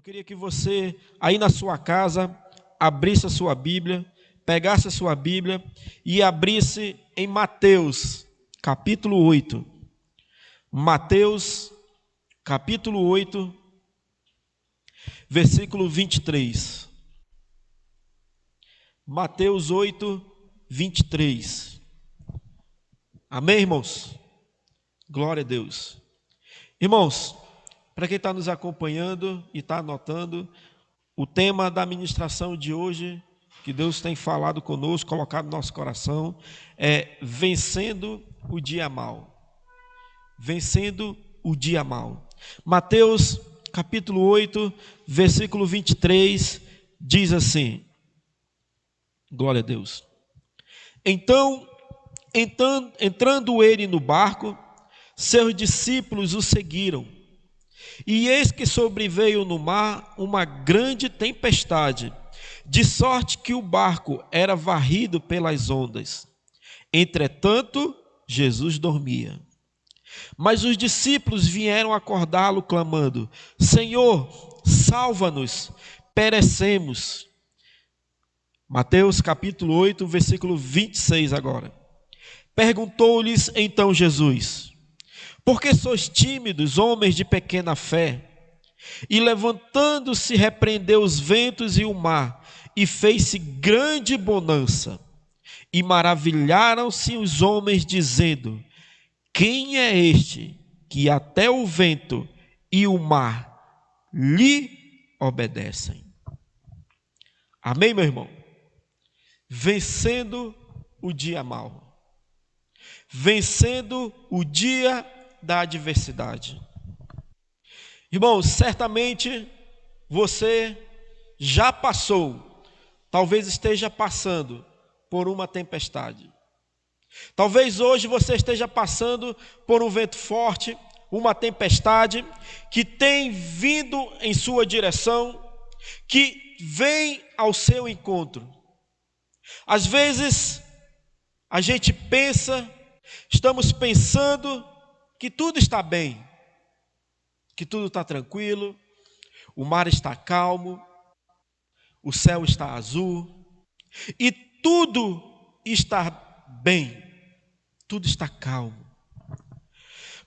queria que você, aí na sua casa, abrisse a sua Bíblia, pegasse a sua Bíblia e abrisse em Mateus, capítulo 8. Mateus, capítulo 8, versículo 23. Mateus 8, 23. Amém, irmãos? Glória a Deus. Irmãos, para quem está nos acompanhando e está anotando, o tema da ministração de hoje, que Deus tem falado conosco, colocado no nosso coração, é vencendo o dia mau. Vencendo o dia mau. Mateus, capítulo 8, versículo 23, diz assim, glória a Deus. Então, entrando ele no barco, seus discípulos o seguiram. E eis que sobreveio no mar uma grande tempestade, de sorte que o barco era varrido pelas ondas. Entretanto, Jesus dormia. Mas os discípulos vieram acordá-lo, clamando: Senhor, salva-nos, perecemos. Mateus capítulo 8, versículo 26 agora. Perguntou-lhes então Jesus: por que sois tímidos, homens de pequena fé? E levantando-se, repreendeu os ventos e o mar, e fez-se grande bonança. E maravilharam-se os homens, dizendo: quem é este que até o vento e o mar lhe obedecem? Amém, meu irmão? Vencendo o dia mau. Vencendo o dia da adversidade. Irmãos, certamente você já passou, talvez esteja passando por uma tempestade. Talvez hoje você esteja passando por um vento forte, uma tempestade que tem vindo em sua direção, que vem ao seu encontro. Às vezes a gente pensa, estamos pensando que tudo está bem, que tudo está tranquilo, o mar está calmo, o céu está azul, e tudo está bem, tudo está calmo.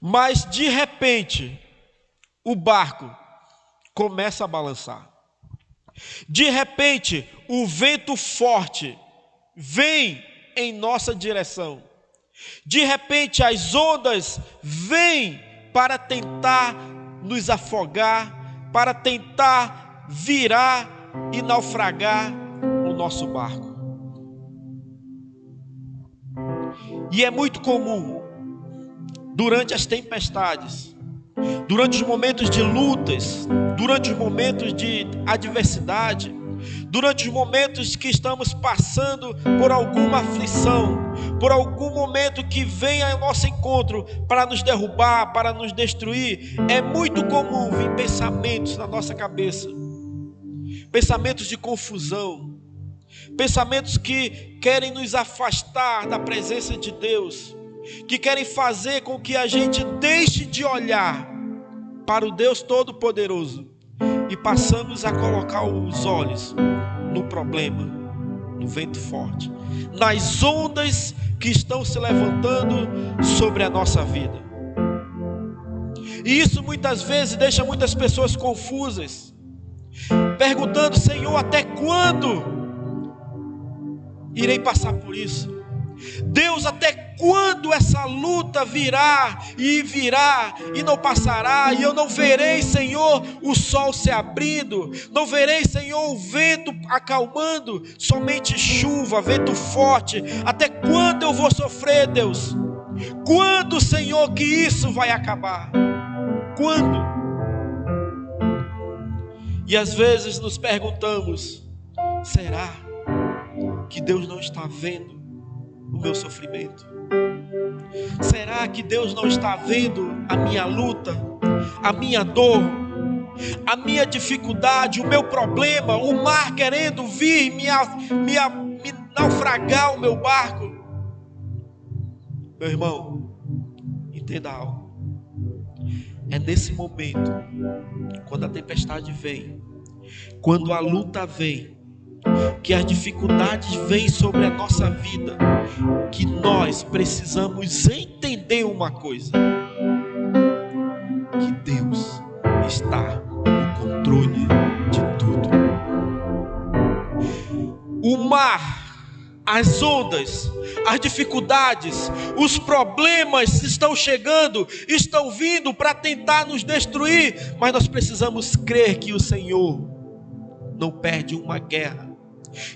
Mas de repente, o barco começa a balançar. De repente, o vento forte vem em nossa direção. De repente as ondas vêm para tentar nos afogar, para tentar virar e naufragar o nosso barco. E é muito comum, durante as tempestades, durante os momentos de lutas, durante os momentos de adversidade, durante os momentos que estamos passando por alguma aflição, por algum momento que vem ao nosso encontro para nos derrubar, para nos destruir, é muito comum vir pensamentos na nossa cabeça, pensamentos de confusão, pensamentos que querem nos afastar da presença de Deus, que querem fazer com que a gente deixe de olhar para o Deus Todo-Poderoso e passamos a colocar os olhos no problema, no vento forte, nas ondas que estão se levantando sobre a nossa vida. E isso muitas vezes deixa muitas pessoas confusas, perguntando: Senhor, até quando irei passar por isso? Deus, até quando essa luta virá e não passará, e eu não verei, Senhor, o sol se abrindo, não verei, Senhor, o vento acalmando, somente chuva, vento forte? Até quando eu vou sofrer, Deus? Quando, Senhor, que isso vai acabar? Quando? E às vezes nos perguntamos: será que Deus não está vendo o meu sofrimento? Será que Deus não está vendo a minha luta, a minha dor, a minha dificuldade, o meu problema, o mar querendo vir me naufragar o meu barco? Meu irmão, entenda algo. É nesse momento, quando a tempestade vem, quando a luta vem, que as dificuldades vêm sobre a nossa vida, que nós precisamos entender uma coisa: que Deus está no controle de tudo. O mar, as ondas, as dificuldades, os problemas estão chegando, estão vindo para tentar nos destruir, mas nós precisamos crer que o Senhor não perde uma guerra,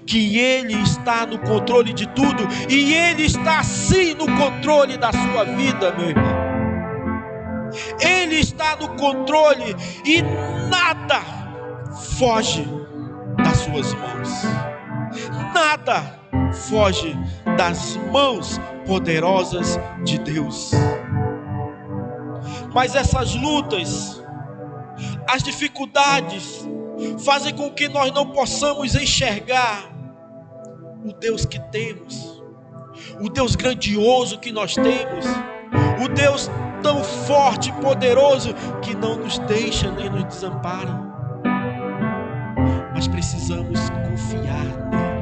que Ele está no controle de tudo, e Ele está sim no controle da sua vida, meu irmão. Ele está no controle e nada foge das suas mãos. Nada foge das mãos poderosas de Deus. Mas essas lutas, as dificuldades, fazem com que nós não possamos enxergar o Deus que temos, o Deus grandioso que nós temos, o Deus tão forte e poderoso que não nos deixa nem nos desampara. Mas precisamos confiar nele.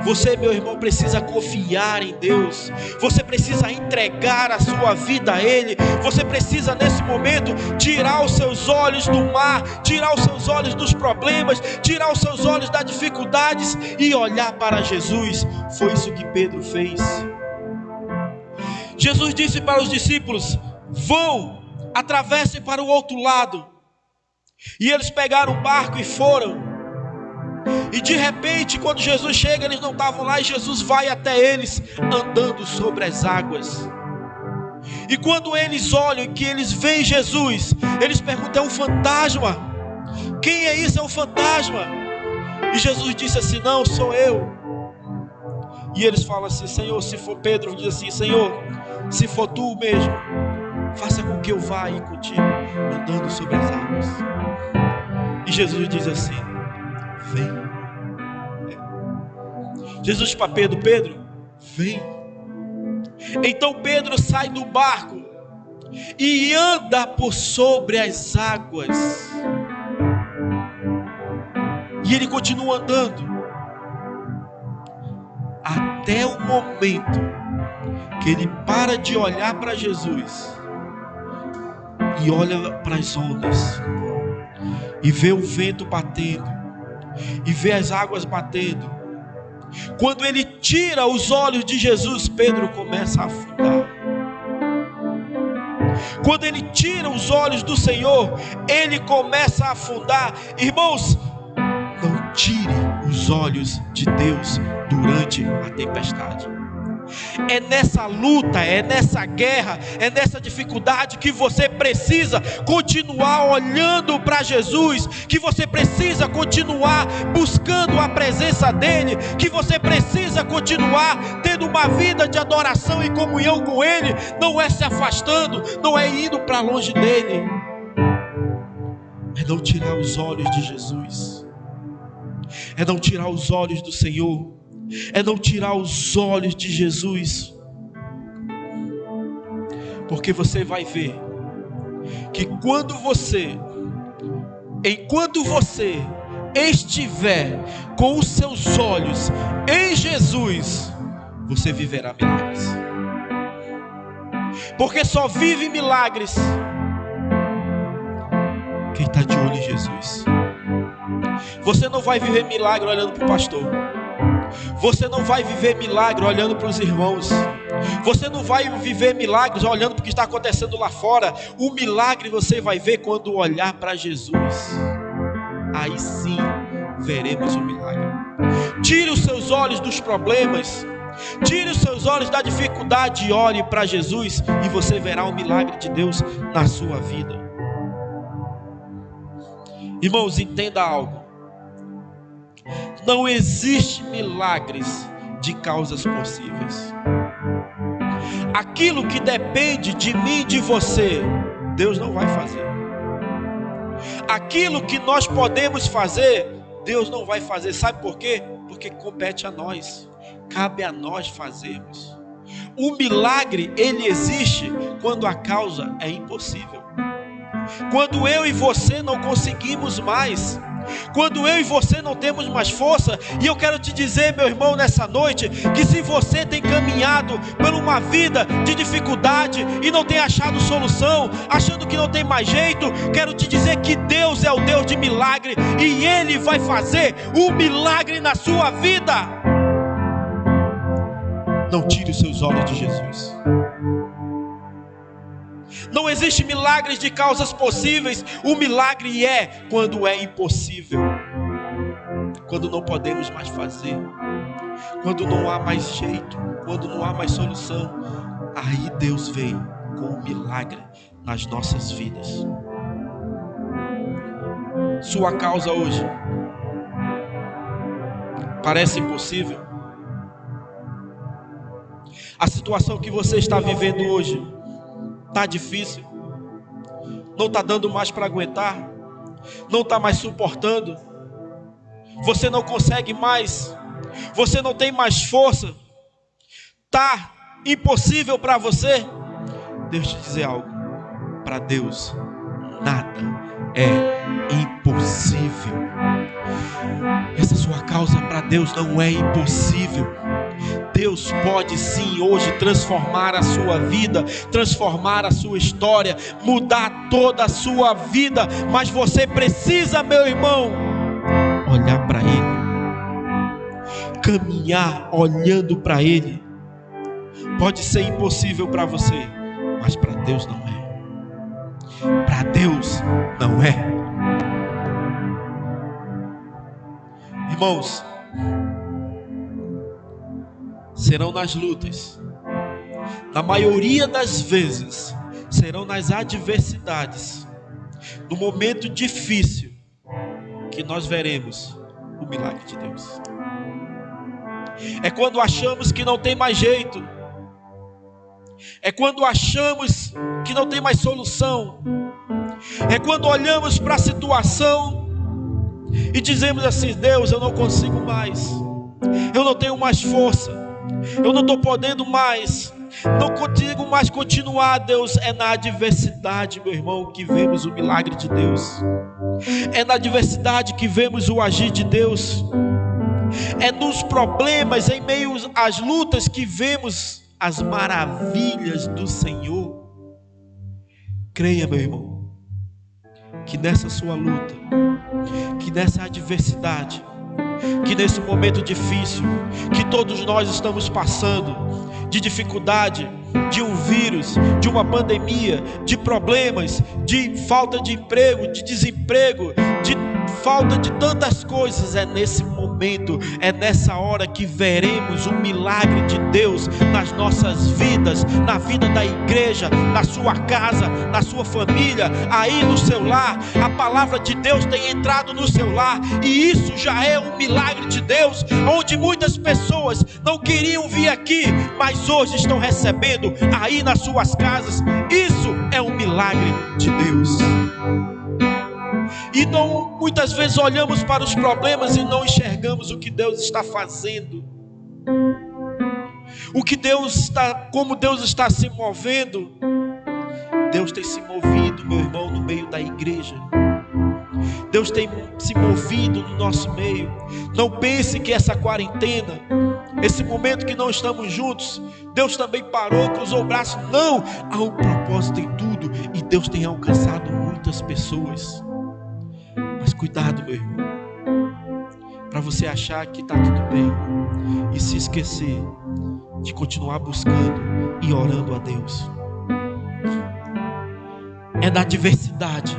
Você, meu irmão, precisa confiar em Deus. Você precisa entregar a sua vida a Ele. Você precisa nesse momento tirar os seus olhos do mar, tirar os seus olhos dos problemas, tirar os seus olhos das dificuldades e olhar para Jesus. Foi isso que Pedro fez. Jesus disse para os discípulos: vão, atravessem para o outro lado. E eles pegaram o barco e foram. E de repente, quando Jesus chega, eles não estavam lá, e Jesus vai até eles, andando sobre as águas. E quando eles olham, que eles veem Jesus, eles perguntam: é um fantasma? Quem é isso? É um fantasma? E Jesus disse assim: não, sou eu. E eles falam assim: Senhor, se for Pedro, diz assim: Senhor, se for tu mesmo, faça com que eu vá aí contigo, andando sobre as águas. E Jesus diz assim: vem. Jesus disse para Pedro: Pedro, vem. Então Pedro sai do barco e anda por sobre as águas. E ele continua andando até o momento que ele para de olhar para Jesus e olha para as ondas e vê o vento batendo e vê as águas batendo. Quando ele tira os olhos de Jesus, Pedro começa a afundar. Quando ele tira os olhos do Senhor, ele começa a afundar. Irmãos, não tire os olhos de Deus durante a tempestade. É nessa luta, é nessa guerra, é nessa dificuldade que você precisa continuar olhando para Jesus, que você precisa continuar buscando a presença dEle, que você precisa continuar tendo uma vida de adoração e comunhão com Ele. Não é se afastando, não é indo para longe dEle, é não tirar os olhos de Jesus, é não tirar os olhos do Senhor, é não tirar os olhos de Jesus. Porque você vai ver que enquanto você estiver com os seus olhos em Jesus, você viverá milagres. Porque só vive milagres quem está de olho em Jesus. Você não vai viver milagre olhando para o pastor. Você não vai viver milagre olhando para os irmãos. Você não vai viver milagres olhando para o que está acontecendo lá fora. O milagre você vai ver quando olhar para Jesus. Aí sim veremos o milagre. Tire os seus olhos dos problemas, tire os seus olhos da dificuldade e olhe para Jesus, e você verá o milagre de Deus na sua vida. Irmãos, entenda algo: não existe milagres de causas possíveis. Aquilo que depende de mim e de você, Deus não vai fazer. Aquilo que nós podemos fazer, Deus não vai fazer. Sabe por quê? Porque compete a nós, cabe a nós fazermos. O milagre, ele existe quando a causa é impossível. Quando eu e você não conseguimos mais, quando eu e você não temos mais força. E eu quero te dizer, meu irmão, nessa noite, que se você tem caminhado por uma vida de dificuldade e não tem achado solução, achando que não tem mais jeito, quero te dizer que Deus é o Deus de milagre, e Ele vai fazer um milagre na sua vida. Não tire os seus olhos de Jesus. Não existe milagres de causas possíveis. O milagre é quando é impossível, quando não podemos mais fazer, quando não há mais jeito, quando não há mais solução. Aí Deus vem com um milagre nas nossas vidas. Sua causa hoje parece impossível? A situação que você está vivendo hoje está difícil, não está dando mais para aguentar, não está mais suportando, você não consegue mais, você não tem mais força, está impossível para você. Deixa eu te dizer algo, para Deus nada é impossível. Essa sua causa para Deus não é impossível. Deus pode sim hoje transformar a sua vida, transformar a sua história, mudar toda a sua vida. Mas você precisa, meu irmão, olhar para Ele, caminhar olhando para Ele. Pode ser impossível para você, mas para Deus não é. Para Deus não é. Irmãos, serão nas lutas, na maioria das vezes, serão nas adversidades, no momento difícil, que nós veremos o milagre de Deus. É quando achamos que não tem mais jeito, é quando achamos que não tem mais solução, é quando olhamos para a situação e dizemos assim: Deus, eu não consigo mais, eu não tenho mais força, eu não estou podendo mais, não consigo mais continuar. Deus, é na adversidade, meu irmão, que vemos o milagre de Deus. É na adversidade que vemos o agir de Deus. É nos problemas, em meio às lutas, que vemos as maravilhas do Senhor. Creia, meu irmão, que nessa sua luta, que nessa adversidade, que nesse momento difícil que todos nós estamos passando, de dificuldade, de um vírus, de uma pandemia, de problemas, de falta de emprego, de desemprego, de falta de tantas coisas, é nesse momento, é nessa hora que veremos o milagre de Deus nas nossas vidas, na vida da igreja, na sua casa, na sua família, aí no seu lar. A palavra de Deus tem entrado no seu lar, e isso já é um milagre de Deus, onde muitas pessoas não queriam vir aqui, mas hoje estão recebendo aí nas suas casas. Isso é um milagre de Deus. E não, muitas vezes olhamos para os problemas e não enxergamos o que Deus está fazendo, o que Deus está, como Deus está se movendo. Deus tem se movido, meu irmão, no meio da igreja. Deus tem se movido no nosso meio. Não pense que essa quarentena, esse momento que não estamos juntos, Deus também parou, cruzou o braço. Não, há um propósito em tudo, e Deus tem alcançado muitas pessoas. Mas cuidado, meu irmão, para você achar que está tudo bem e se esquecer de continuar buscando e orando a Deus. É na adversidade,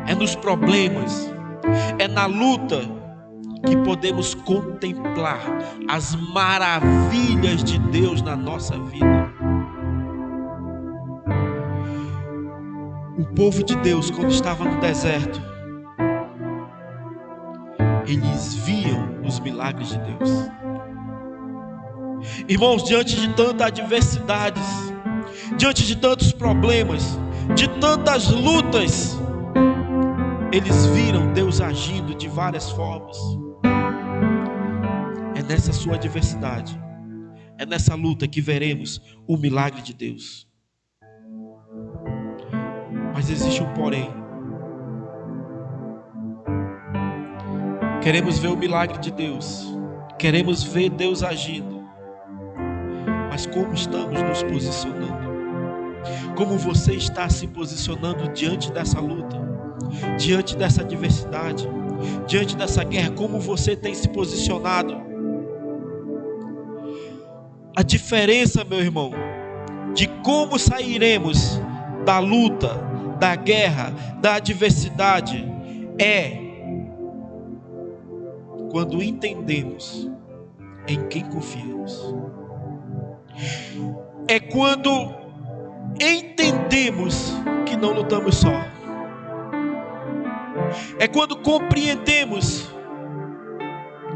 é nos problemas, é na luta que podemos contemplar as maravilhas de Deus na nossa vida. O povo de Deus, quando estava no deserto, eles viam os milagres de Deus. Irmãos, diante de tantas adversidades, diante de tantos problemas, de tantas lutas, eles viram Deus agindo de várias formas. É nessa sua adversidade, é nessa luta que veremos o milagre de Deus. Mas existe um porém. Queremos ver o milagre de Deus. Queremos ver Deus agindo. Mas como estamos nos posicionando? Como você está se posicionando diante dessa luta? Diante dessa adversidade? Diante dessa guerra? Como você tem se posicionado? A diferença, meu irmão, de como sairemos da luta, da guerra, da adversidade, é quando entendemos em quem confiamos. É quando entendemos que não lutamos só. É quando compreendemos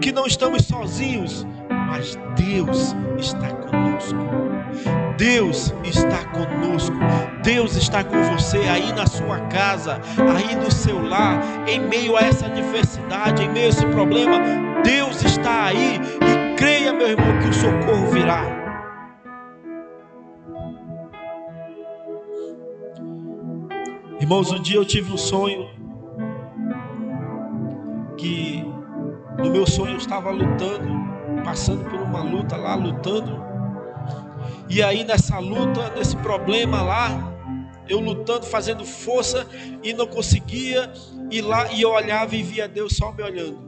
que não estamos sozinhos, mas Deus está conosco. Deus está conosco. Deus está com você aí na sua casa, aí no seu lar, em meio a essa adversidade, em meio a esse problema. Deus está aí e creia, meu irmão, que o socorro virá. Irmãos, um dia eu tive um sonho que no meu sonho eu estava lutando, passando por uma luta lá, lutando. E aí nessa luta, nesse problema lá, eu lutando, fazendo força e não conseguia ir lá, e eu olhava e via Deus só me olhando.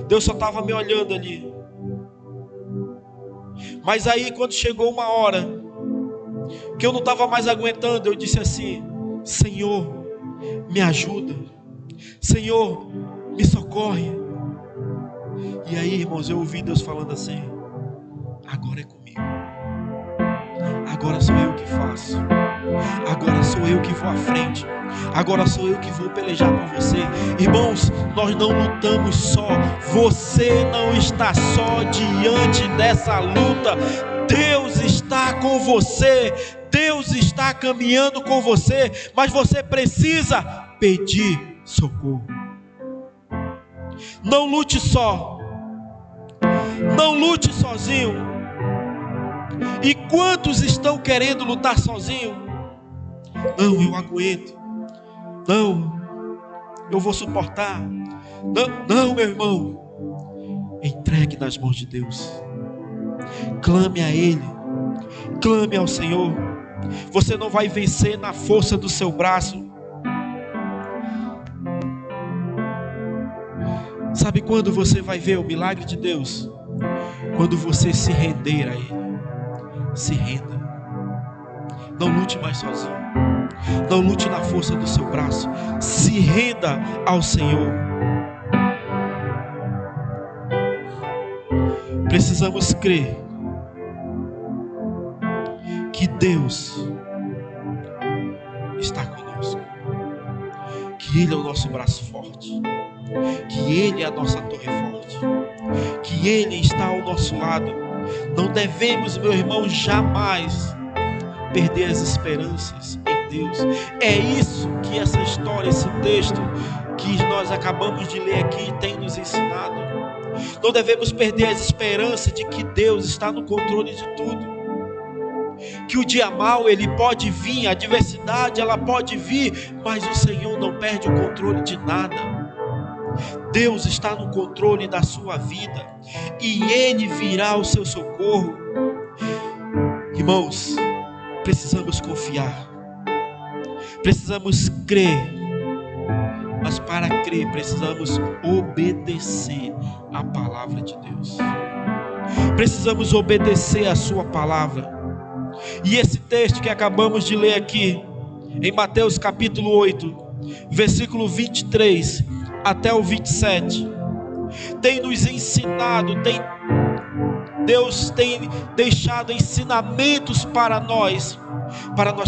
Deus só estava me olhando ali. Mas aí quando chegou uma hora que eu não estava mais aguentando, eu disse assim: Senhor, me ajuda. Senhor, me socorre. E aí, irmãos, eu ouvi Deus falando assim: agora é comigo. Agora sou eu que faço. Agora sou eu que vou à frente. Agora sou eu que vou pelejar por você. Irmãos, nós não lutamos só. Você não está só diante dessa luta. Deus está com você. Deus está caminhando com você. Mas você precisa pedir socorro. Não lute só. Não lute sozinho. E quantos estão querendo lutar sozinho? Não, eu aguento. Não, eu vou suportar. Não, meu irmão. Entregue nas mãos de Deus. Clame a Ele. Clame ao Senhor. Você não vai vencer na força do seu braço. Sabe quando você vai ver o milagre de Deus? Quando você se render a Ele. Se renda. Não lute mais sozinho. Não lute na força do seu braço. Se renda ao Senhor. Precisamos crer que Deus está conosco. Que Ele é o nosso braço forte. Que Ele é a nossa torre forte. Que Ele está ao nosso lado. Não devemos, meu irmão, jamais perder as esperanças em Deus. É isso que essa história, esse texto que nós acabamos de ler aqui tem nos ensinado. Não devemos perder as esperanças de que Deus está no controle de tudo. Que o dia mau ele pode vir, a adversidade ela pode vir, mas o Senhor não perde o controle de nada. Deus está no controle da sua vida e Ele virá ao seu socorro. Irmãos, precisamos confiar, precisamos crer, mas para crer precisamos obedecer a palavra de Deus. Precisamos obedecer a sua palavra. E esse texto que acabamos de ler aqui, em Mateus capítulo 8, versículo 23 até o 27, tem nos ensinado, Deus tem deixado ensinamentos para nós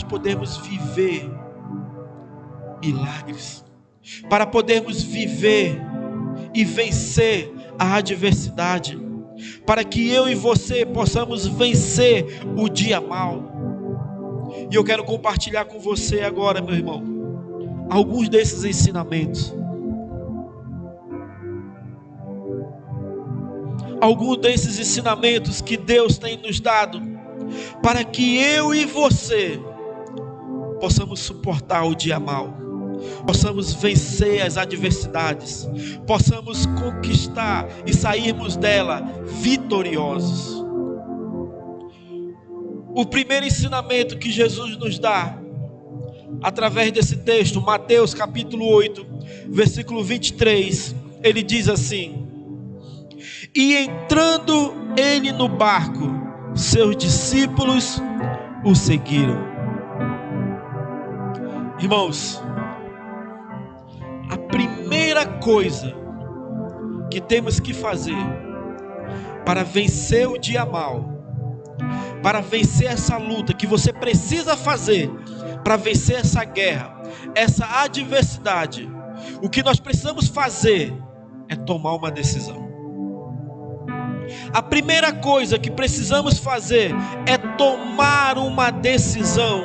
podermos viver milagres, para podermos viver e vencer a adversidade, para que eu e você possamos vencer o dia mau. E eu quero compartilhar com você agora, meu irmão, alguns desses ensinamentos. Alguns desses ensinamentos que Deus tem nos dado, para que eu e você possamos suportar o dia mau, possamos vencer as adversidades, possamos conquistar e sairmos dela vitoriosos. O primeiro ensinamento que Jesus nos dá, através desse texto, Mateus capítulo 8, versículo 23, ele diz assim: e entrando ele no barco, seus discípulos o seguiram. Irmãos, a primeira coisa que temos que fazer para vencer o dia mau, para vencer essa luta que você precisa fazer, para vencer essa guerra, essa adversidade, o que nós precisamos fazer é tomar uma decisão. A primeira coisa que precisamos fazer é tomar uma decisão.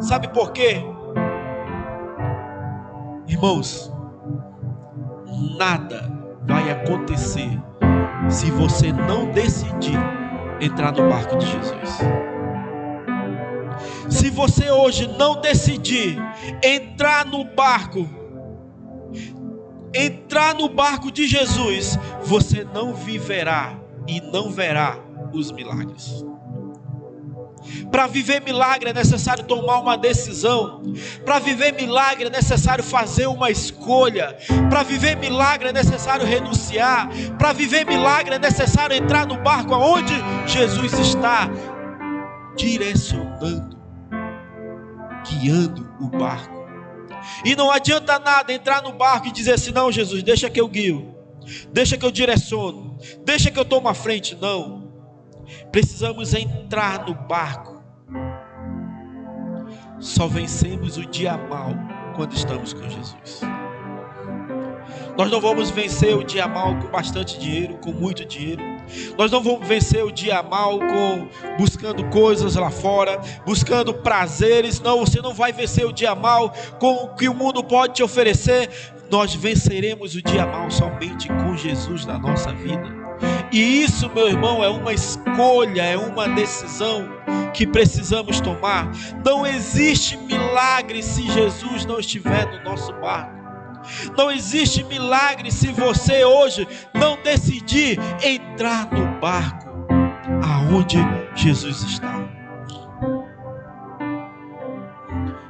Sabe por quê? Irmãos, nada vai acontecer se você não decidir entrar no barco de Jesus. Se você hoje não decidir entrar no barco de Jesus, você não viverá e não verá os milagres. Para viver milagre é necessário tomar uma decisão. Para viver milagre é necessário fazer uma escolha. Para viver milagre é necessário renunciar. Para viver milagre é necessário entrar no barco aonde Jesus está direcionando, guiando o barco. E não adianta nada entrar no barco e dizer assim: não, Jesus, deixa que eu guio, deixa que eu direciono, deixa que eu tomo a frente. Não, precisamos entrar no barco. Só vencemos o dia mau quando estamos com Jesus. Nós não vamos vencer o dia mau com bastante dinheiro, com muito dinheiro. Nós não vamos vencer o dia mau buscando coisas lá fora, buscando prazeres. Não, você não vai vencer o dia mau com o que o mundo pode te oferecer. Nós venceremos o dia mau somente com Jesus na nossa vida. E isso, meu irmão, é uma escolha, é uma decisão que precisamos tomar. Não existe milagre se Jesus não estiver no nosso barco. Não existe milagre se você hoje não decidir entrar no barco aonde Jesus está.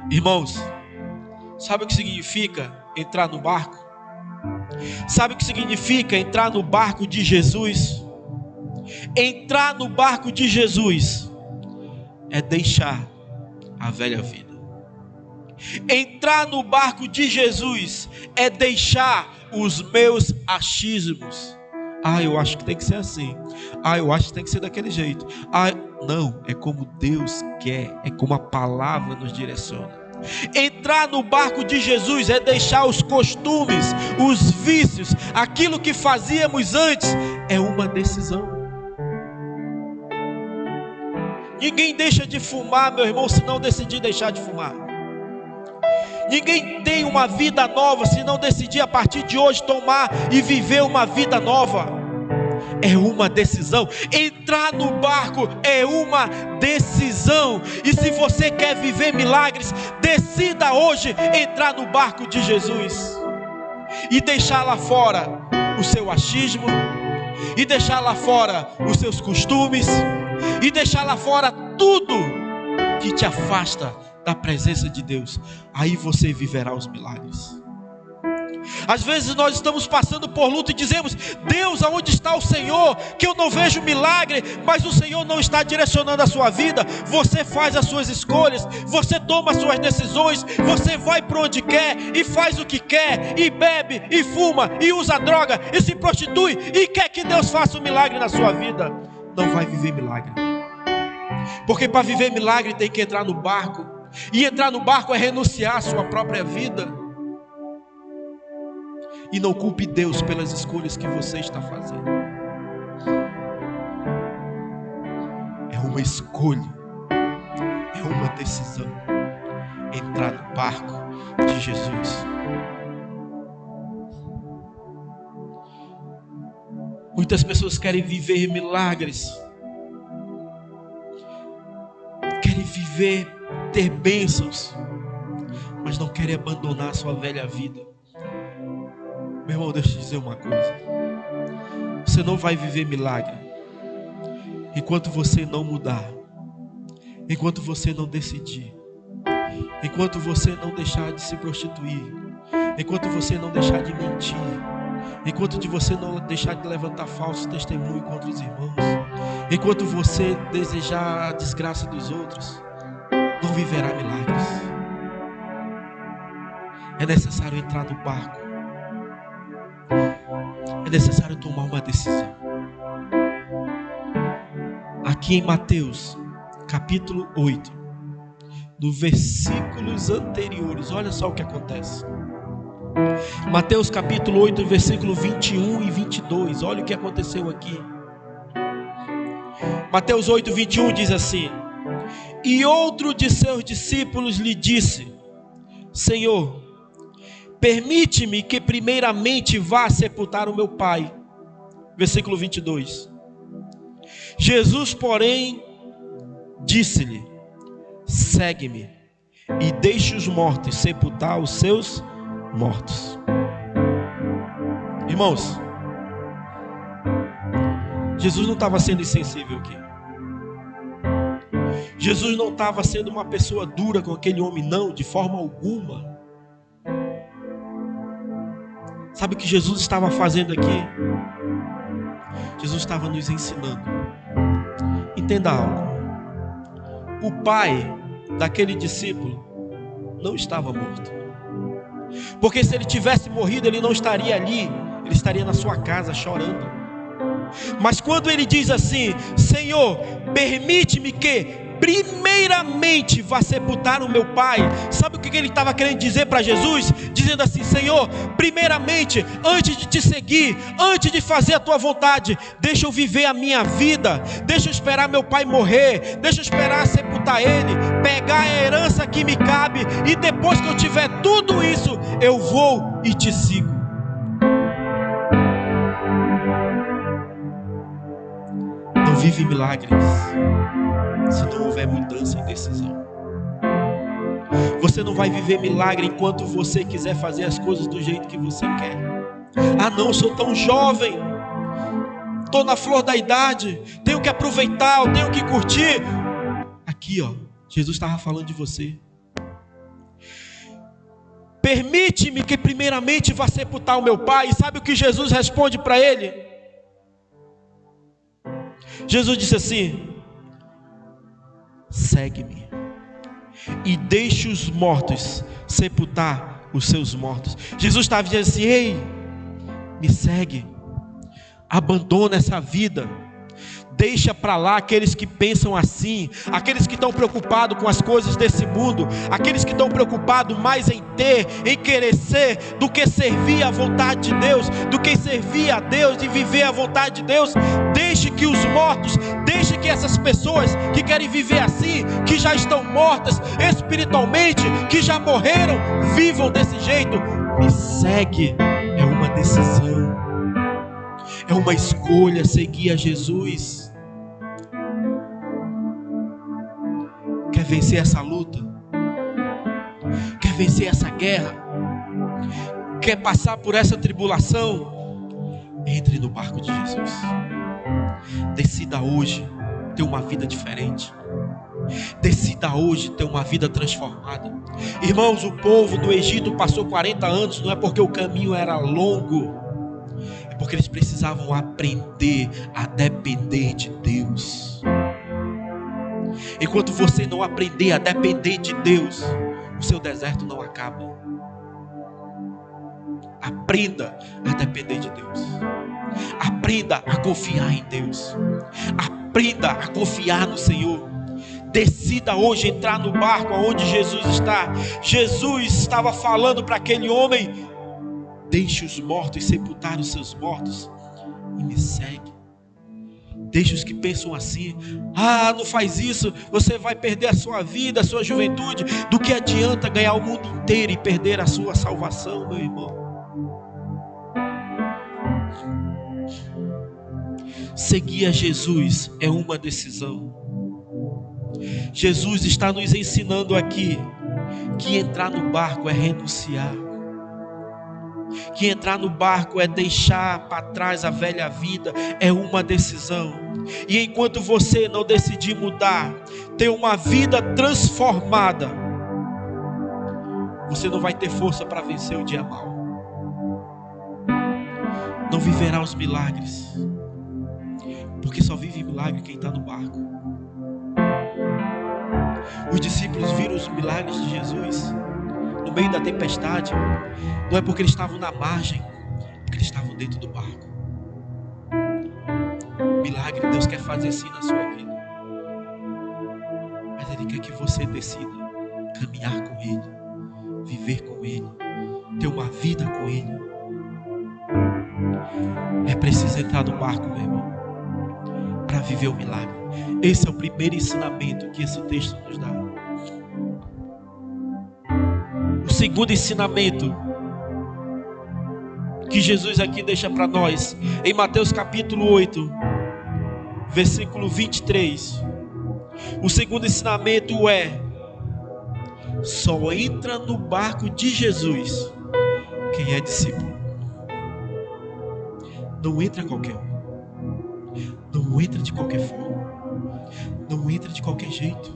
Irmãos, sabe o que significa entrar no barco? Sabe o que significa entrar no barco de Jesus? Entrar no barco de Jesus é deixar a velha vida. Entrar no barco de Jesus é deixar os meus achismos. Eu acho que tem que ser assim. Eu acho que tem que ser daquele jeito. Não, é como Deus quer, é como a palavra nos direciona. Entrar no barco de Jesus é deixar os costumes, os vícios, aquilo que fazíamos antes. É uma decisão. Ninguém deixa de fumar, meu irmão, se não decidir deixar de fumar. Ninguém tem uma vida nova se não decidir a partir de hoje tomar e viver uma vida nova. É uma decisão. Entrar no barco é uma decisão. E se você quer viver milagres, decida hoje entrar no barco de Jesus e deixar lá fora o seu achismo, e deixar lá fora os seus costumes, e deixar lá fora tudo que te afasta da presença de Deus. Aí você viverá os milagres. Às vezes nós estamos passando por luta e dizemos: Deus, aonde está o Senhor? Que eu não vejo milagre. Mas o Senhor não está direcionando a sua vida. Você faz as suas escolhas, você toma as suas decisões, você vai para onde quer e faz o que quer, e bebe, e fuma, e usa droga, e se prostitui, e quer que Deus faça um milagre na sua vida. Não vai viver milagre. Porque para viver milagre tem que entrar no barco. E entrar no barco é renunciar à sua própria vida. E não culpe Deus pelas escolhas que você está fazendo. É uma escolha, é uma decisão. Entrar no barco de Jesus. Muitas pessoas querem viver milagres, querem viver ter bênçãos, mas não querem abandonar a sua velha vida. Meu irmão, deixa eu te dizer uma coisa. Você não vai viver milagre enquanto você não mudar, enquanto você não decidir, enquanto você não deixar de se prostituir, enquanto você não deixar de mentir, enquanto você não deixar de levantar falso testemunho contra os irmãos, enquanto você desejar a desgraça dos outros, não viverá milagres. É necessário entrar no barco. É necessário tomar uma decisão. Aqui em Mateus, capítulo 8, no versículos anteriores, olha só o que acontece. Mateus capítulo 8, versículo 21 e 22, olha o que aconteceu aqui. Mateus 8, 21 diz assim: E outro de seus discípulos lhe disse: Senhor, permite-me que primeiramente vá sepultar o meu pai. Versículo 22. Jesus, porém, disse-lhe: Segue-me e deixe os mortos sepultar os seus mortos. Irmãos, Jesus não estava sendo insensível aqui. Jesus não estava sendo uma pessoa dura com aquele homem, não, de forma alguma. Sabe o que Jesus estava fazendo aqui? Jesus estava nos ensinando. Entenda algo. O pai daquele discípulo não estava morto. Porque se ele tivesse morrido, ele não estaria ali. Ele estaria na sua casa chorando. Mas quando ele diz assim: Senhor, permite-me que primeiramente vá sepultar o meu pai. Sabe o que ele estava querendo dizer para Jesus? Dizendo assim: Senhor, primeiramente, antes de te seguir, antes de fazer a tua vontade, deixa eu viver a minha vida, deixa eu esperar meu pai morrer, deixa eu esperar sepultar ele, pegar a herança que me cabe, e depois que eu tiver tudo isso, eu vou e te sigo. Não vive milagres se não houver mudança e decisão. Você não vai viver milagre enquanto você quiser fazer as coisas do jeito que você quer. Ah não, eu sou tão jovem, estou na flor da idade, tenho que aproveitar, eu tenho que curtir. Aqui ó, Jesus estava falando de você. Permite-me que primeiramente vá sepultar o meu pai. E sabe o que Jesus responde para ele? Jesus disse assim: segue-me e deixe os mortos sepultar os seus mortos. Jesus estava dizendo assim: ei, me segue, abandona essa vida, deixa para lá aqueles que pensam assim, aqueles que estão preocupados com as coisas desse mundo, aqueles que estão preocupados mais em ter, em querer ser, do que servir a vontade de Deus, do que servir a Deus e viver a vontade de Deus. Deixe que os mortos, deixe que essas pessoas que querem viver assim, que já estão mortas espiritualmente, que já morreram, vivam desse jeito. Me segue. É uma decisão, é uma escolha seguir a Jesus. Quer vencer essa luta? Quer vencer essa guerra? Quer passar por essa tribulação? Entre no barco de Jesus. Decida hoje ter uma vida diferente. Decida hoje ter uma vida transformada. Irmãos, o povo do Egito passou 40 anos, não é porque o caminho era longo, é porque eles precisavam aprender a depender de Deus. Enquanto você não aprender a depender de Deus, o seu deserto não acaba. Aprenda a depender de Deus. Aprenda a confiar em Deus. Aprenda a confiar no Senhor. Decida hoje entrar no barco onde Jesus está. Jesus estava falando para aquele homem: deixe os mortos sepultar os seus mortos e me segue. Deixe os que pensam assim: ah, não faz isso, você vai perder a sua vida, a sua juventude. Do que adianta ganhar o mundo inteiro e perder a sua salvação, meu irmão? Seguir a Jesus é uma decisão. Jesus está nos ensinando aqui que entrar no barco é renunciar, que entrar no barco é deixar para trás a velha vida, é uma decisão. E enquanto você não decidir mudar, ter uma vida transformada, você não vai ter força para vencer o dia mau. Não viverá os milagres, porque só vive milagre quem está no barco. Os discípulos viram os milagres de Jesus no meio da tempestade. Não é porque eles estavam na margem, é porque eles estavam dentro do barco. Milagre Deus quer fazer sim na sua vida, mas Ele quer que você decida caminhar com Ele, viver com Ele, ter uma vida com Ele. É preciso entrar no barco, meu irmão, para viver o milagre. Esse é o primeiro ensinamento que esse texto nos dá. O segundo ensinamento que Jesus aqui deixa para nós, em Mateus capítulo 8, versículo 23. O segundo ensinamento é: só entra no barco de Jesus quem é discípulo. Não entra qualquer um, não entra de qualquer forma, não entra de qualquer jeito.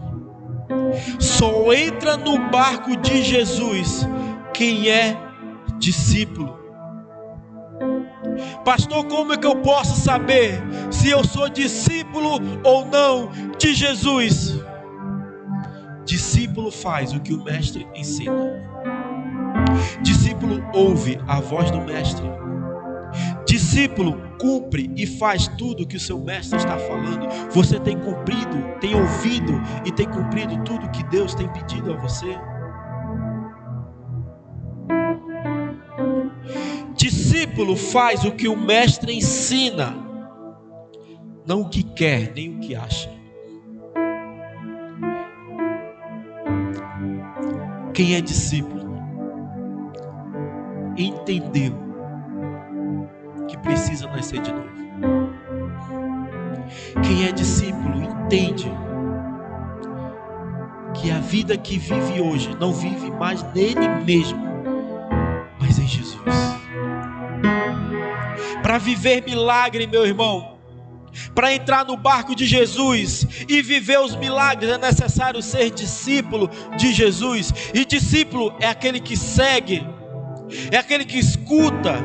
Só entra no barco de Jesus quem é discípulo. Pastor, como é que eu posso saber se eu sou discípulo ou não de Jesus? Discípulo faz o que o mestre ensina. Discípulo ouve a voz do mestre. Discípulo cumpre e faz tudo o que o seu mestre está falando. Você tem cumprido, tem ouvido e tem cumprido tudo que Deus tem pedido a você? Discípulo faz o que o mestre ensina, não o que quer, nem o que acha. Quem é discípulo entendeu que precisa nascer de novo. Quem é discípulo entende que a vida que vive hoje não vive mais nele mesmo, mas em Jesus. Para viver milagre, meu irmão, para entrar no barco de Jesus e viver os milagres, é necessário ser discípulo de Jesus. E discípulo é aquele que segue, é aquele que escuta,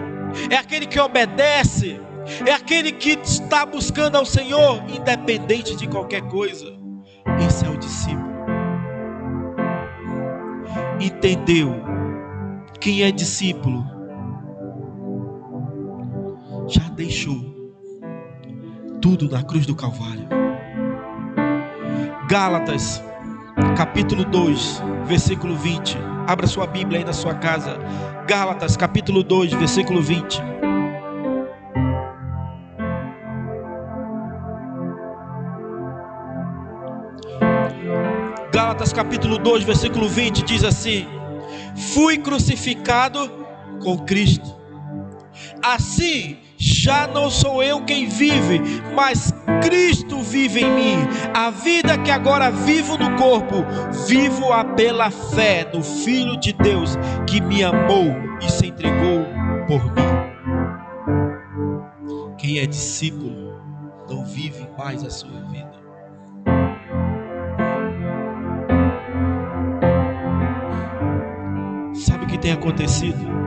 é aquele que obedece, é aquele que está buscando ao Senhor, independente de qualquer coisa. Esse é o discípulo. Entendeu? Quem é discípulo já deixou tudo na cruz do Calvário. Gálatas capítulo 2, versículo 20. Abra sua Bíblia aí na sua casa. Gálatas capítulo 2, versículo 20. Gálatas capítulo 2, versículo 20 diz assim: fui crucificado com Cristo. Assim, já não sou eu quem vive, mas Cristo vive em mim. A vida que agora vivo no corpo, vivo-a pela fé no Filho de Deus, que me amou e se entregou por mim. Quem é discípulo não vive mais a sua vida. Sabe o que tem acontecido?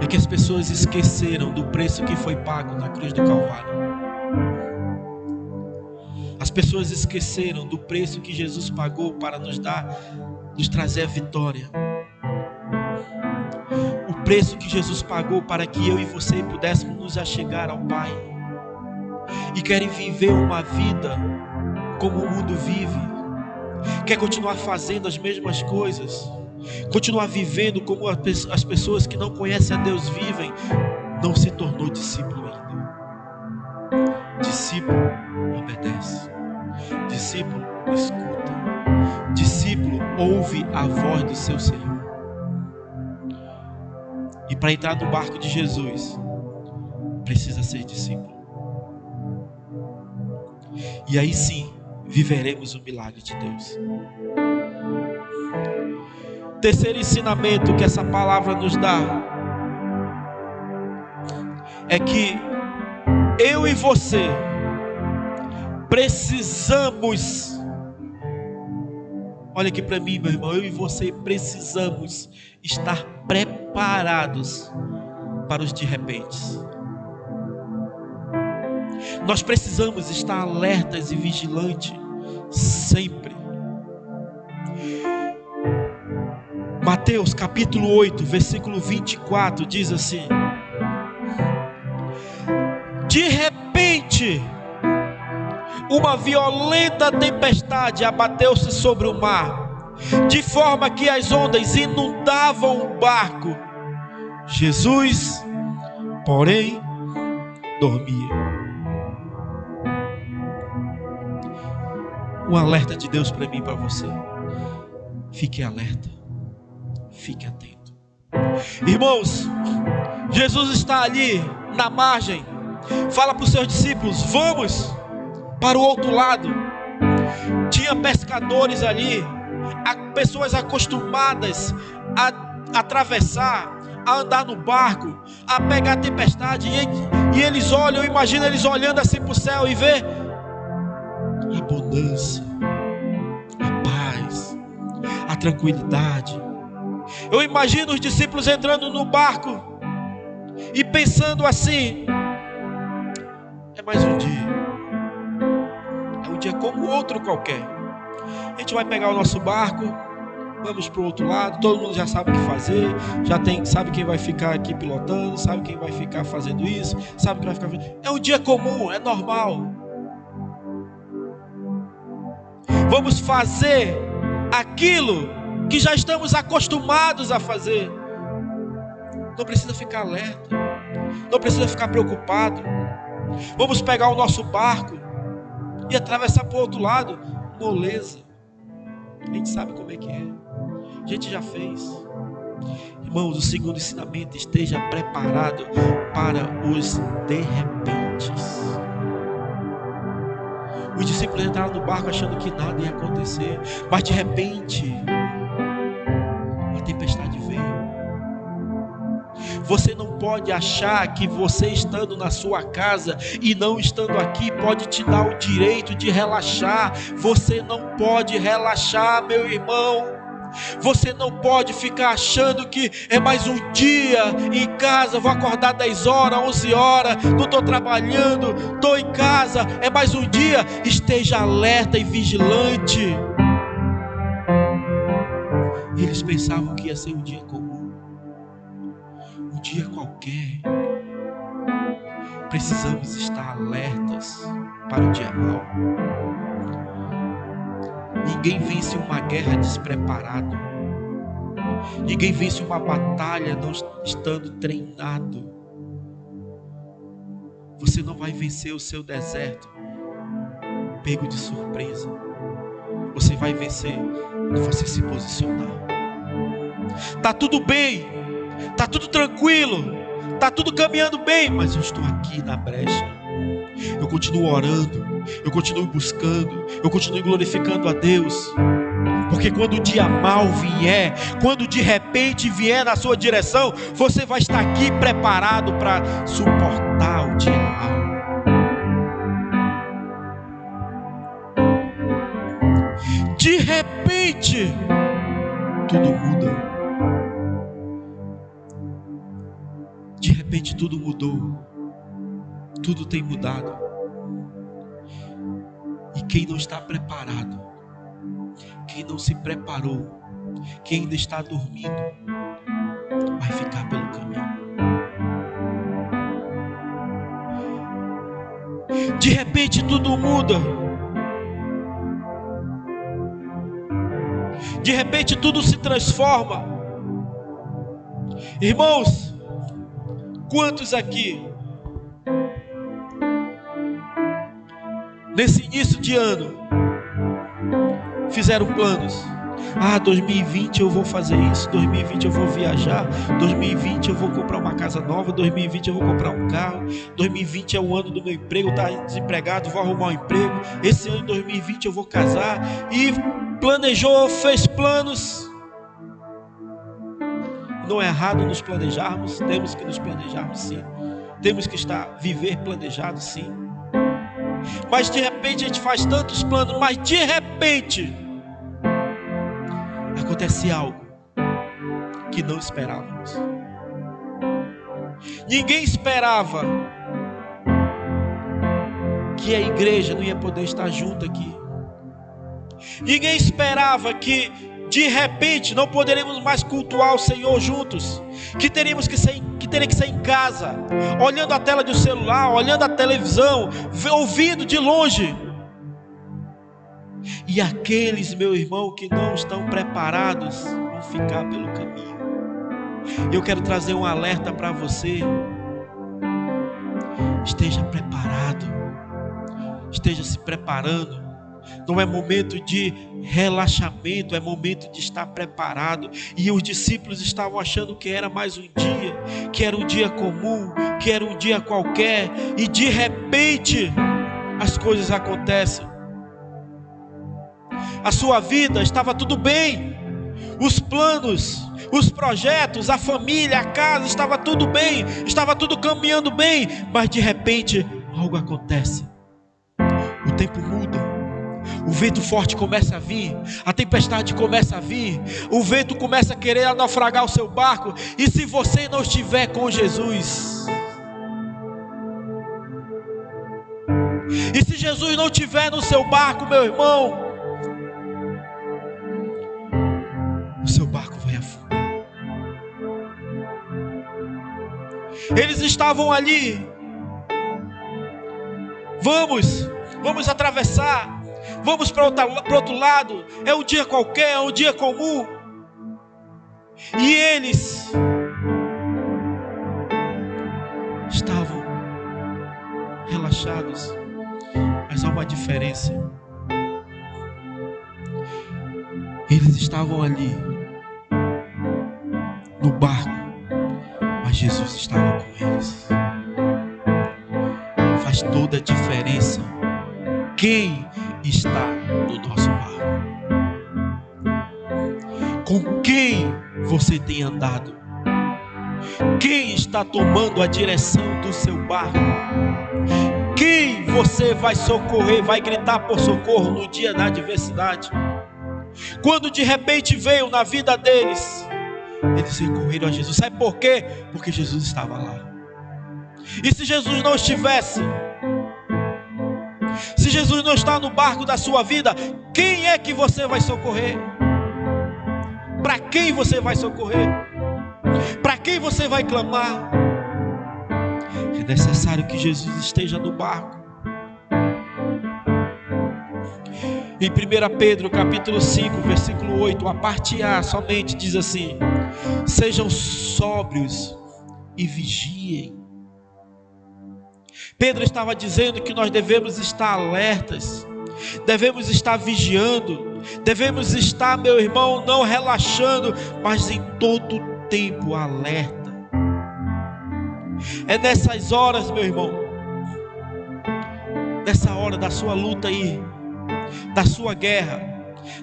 É que as pessoas esqueceram do preço que foi pago na cruz do Calvário. As pessoas esqueceram do preço que Jesus pagou para nos trazer a vitória. O preço que Jesus pagou para que eu e você pudéssemos nos achegar ao Pai. E querem viver uma vida como o mundo vive. Quer continuar fazendo as mesmas coisas. Continuar vivendo como as pessoas que não conhecem a Deus vivem. Não se tornou discípulo ainda. Discípulo obedece. Discípulo escuta. Discípulo ouve a voz do seu Senhor. E para entrar no barco de Jesus, precisa ser discípulo. E aí sim, viveremos o milagre de Deus. Terceiro ensinamento que essa palavra nos dá é que eu e você precisamos, olha aqui para mim, meu irmão, eu e você precisamos estar preparados para os de repente. Nós precisamos estar alertas e vigilantes sempre. Mateus capítulo 8, versículo 24 diz assim: de repente, uma violenta tempestade abateu-se sobre o mar, de forma que as ondas inundavam o barco. Jesus, porém, dormia. Um alerta de Deus para mim e para você. Fique alerta. Fique atento. Irmãos, Jesus está ali na margem. Fala para os seus discípulos: vamos para o outro lado. Tinha pescadores ali, pessoas acostumadas a atravessar, a andar no barco, a pegar a tempestade. E eles olham, eu imagino eles olhando assim para o céu e vê a bonança, a paz, a tranquilidade. Eu imagino os discípulos entrando no barco e pensando assim: é mais um dia, é um dia como outro qualquer. A gente vai pegar o nosso barco, vamos para o outro lado. Todo mundo já sabe o que fazer, sabe quem vai ficar aqui pilotando, sabe quem vai ficar fazendo isso, sabe quem vai ficar fazendo. É um dia comum, é normal. Vamos fazer aquilo que já estamos acostumados a fazer. Não precisa ficar alerta, não precisa ficar preocupado. Vamos pegar o nosso barco e atravessar para o outro lado, moleza. A gente sabe como é que é, a gente já fez. Irmãos, o segundo ensinamento: esteja preparado para os de repentes. Os discípulos entraram no barco achando que nada ia acontecer, mas de repente a tempestade veio. Você não pode achar que você estando na sua casa e não estando aqui pode te dar o direito de relaxar. Você não pode relaxar, meu irmão. Você não pode ficar achando que é mais um dia em casa, vou acordar 10 horas, 11 horas, não estou trabalhando, estou em casa, é mais um dia. Esteja alerta e vigilante. Eles pensavam que ia ser um dia comum, um dia qualquer. Precisamos estar alertas para o dia mau. Ninguém vence uma guerra despreparado. Ninguém vence uma batalha não estando treinado. Você não vai vencer o seu deserto pego de surpresa. Você vai vencer quando você se posicionar. Tá tudo bem, tá tudo tranquilo, tá tudo caminhando bem, mas eu estou aqui na brecha. Eu continuo orando, eu continuo buscando, eu continuo glorificando a Deus. Porque quando o dia mau vier, quando de repente vier na sua direção, você vai estar aqui preparado para suportar o dia mau. De repente, tudo muda. De repente tudo mudou. Tudo tem mudado. E quem não está preparado, quem não se preparou, quem ainda está dormindo, vai ficar pelo caminho. De repente tudo muda. De repente tudo se transforma. Irmãos, quantos aqui nesse início de ano fizeram planos? 2020 eu vou fazer isso, 2020 eu vou viajar, 2020 eu vou comprar uma casa nova, 2020 eu vou comprar um carro, 2020 é o ano do meu emprego, eu estava desempregado, vou arrumar um emprego, esse ano 2020 eu vou casar, e planejou, fez planos. Não é errado nos planejarmos, temos que nos planejarmos sim, temos que viver planejado sim, mas de repente a gente faz tantos planos, mas de repente acontece algo que não esperávamos. Ninguém esperava que a igreja não ia poder estar junto aqui. Ninguém esperava que de repente não poderemos mais cultuar o Senhor juntos, que teria que ser em casa, olhando a tela do celular, olhando a televisão, ouvindo de longe. E aqueles, meu irmão, que não estão preparados, vão ficar pelo caminho. Eu quero trazer um alerta para você. Esteja preparado, esteja se preparando. Não é momento de relaxamento, é momento de estar preparado. E os discípulos estavam achando que era mais um dia, que era um dia comum, que era um dia qualquer, e de repente as coisas acontecem. A sua vida estava tudo bem, os planos, os projetos, a família, a casa, estava tudo bem, estava tudo caminhando bem, mas de repente algo acontece. O tempo muda, o vento forte começa a vir, a tempestade começa a vir, o vento começa a querer naufragar o seu barco, e se você não estiver com Jesus, e se Jesus não estiver no seu barco, meu irmão, o seu barco vai afundar. Eles estavam ali. Vamos atravessar. Vamos para outro lado. É um dia qualquer, é um dia comum. E eles estavam relaxados. Mas há uma diferença. Eles estavam ali no barco, mas Jesus estava com eles. Faz toda a diferença quem está no nosso barco, com quem você tem andado, quem está tomando a direção do seu barco, quem você vai socorrer, vai gritar por socorro no dia da adversidade. Quando de repente veio na vida deles, eles recorreram a Jesus. Sabe por quê? Porque Jesus estava lá. E se Jesus não estivesse, se Jesus não está no barco da sua vida, quem é que você vai socorrer? Para quem você vai socorrer? Para quem você vai clamar? É necessário que Jesus esteja no barco. Em 1 Pedro capítulo 5, versículo 8, a parte A somente diz assim: sejam sóbrios e vigiem. Pedro estava dizendo que nós devemos estar alertas, devemos estar vigiando, devemos estar, meu irmão, não relaxando, mas em todo tempo alerta. É nessas horas, meu irmão, nessa hora da sua luta aí, da sua guerra,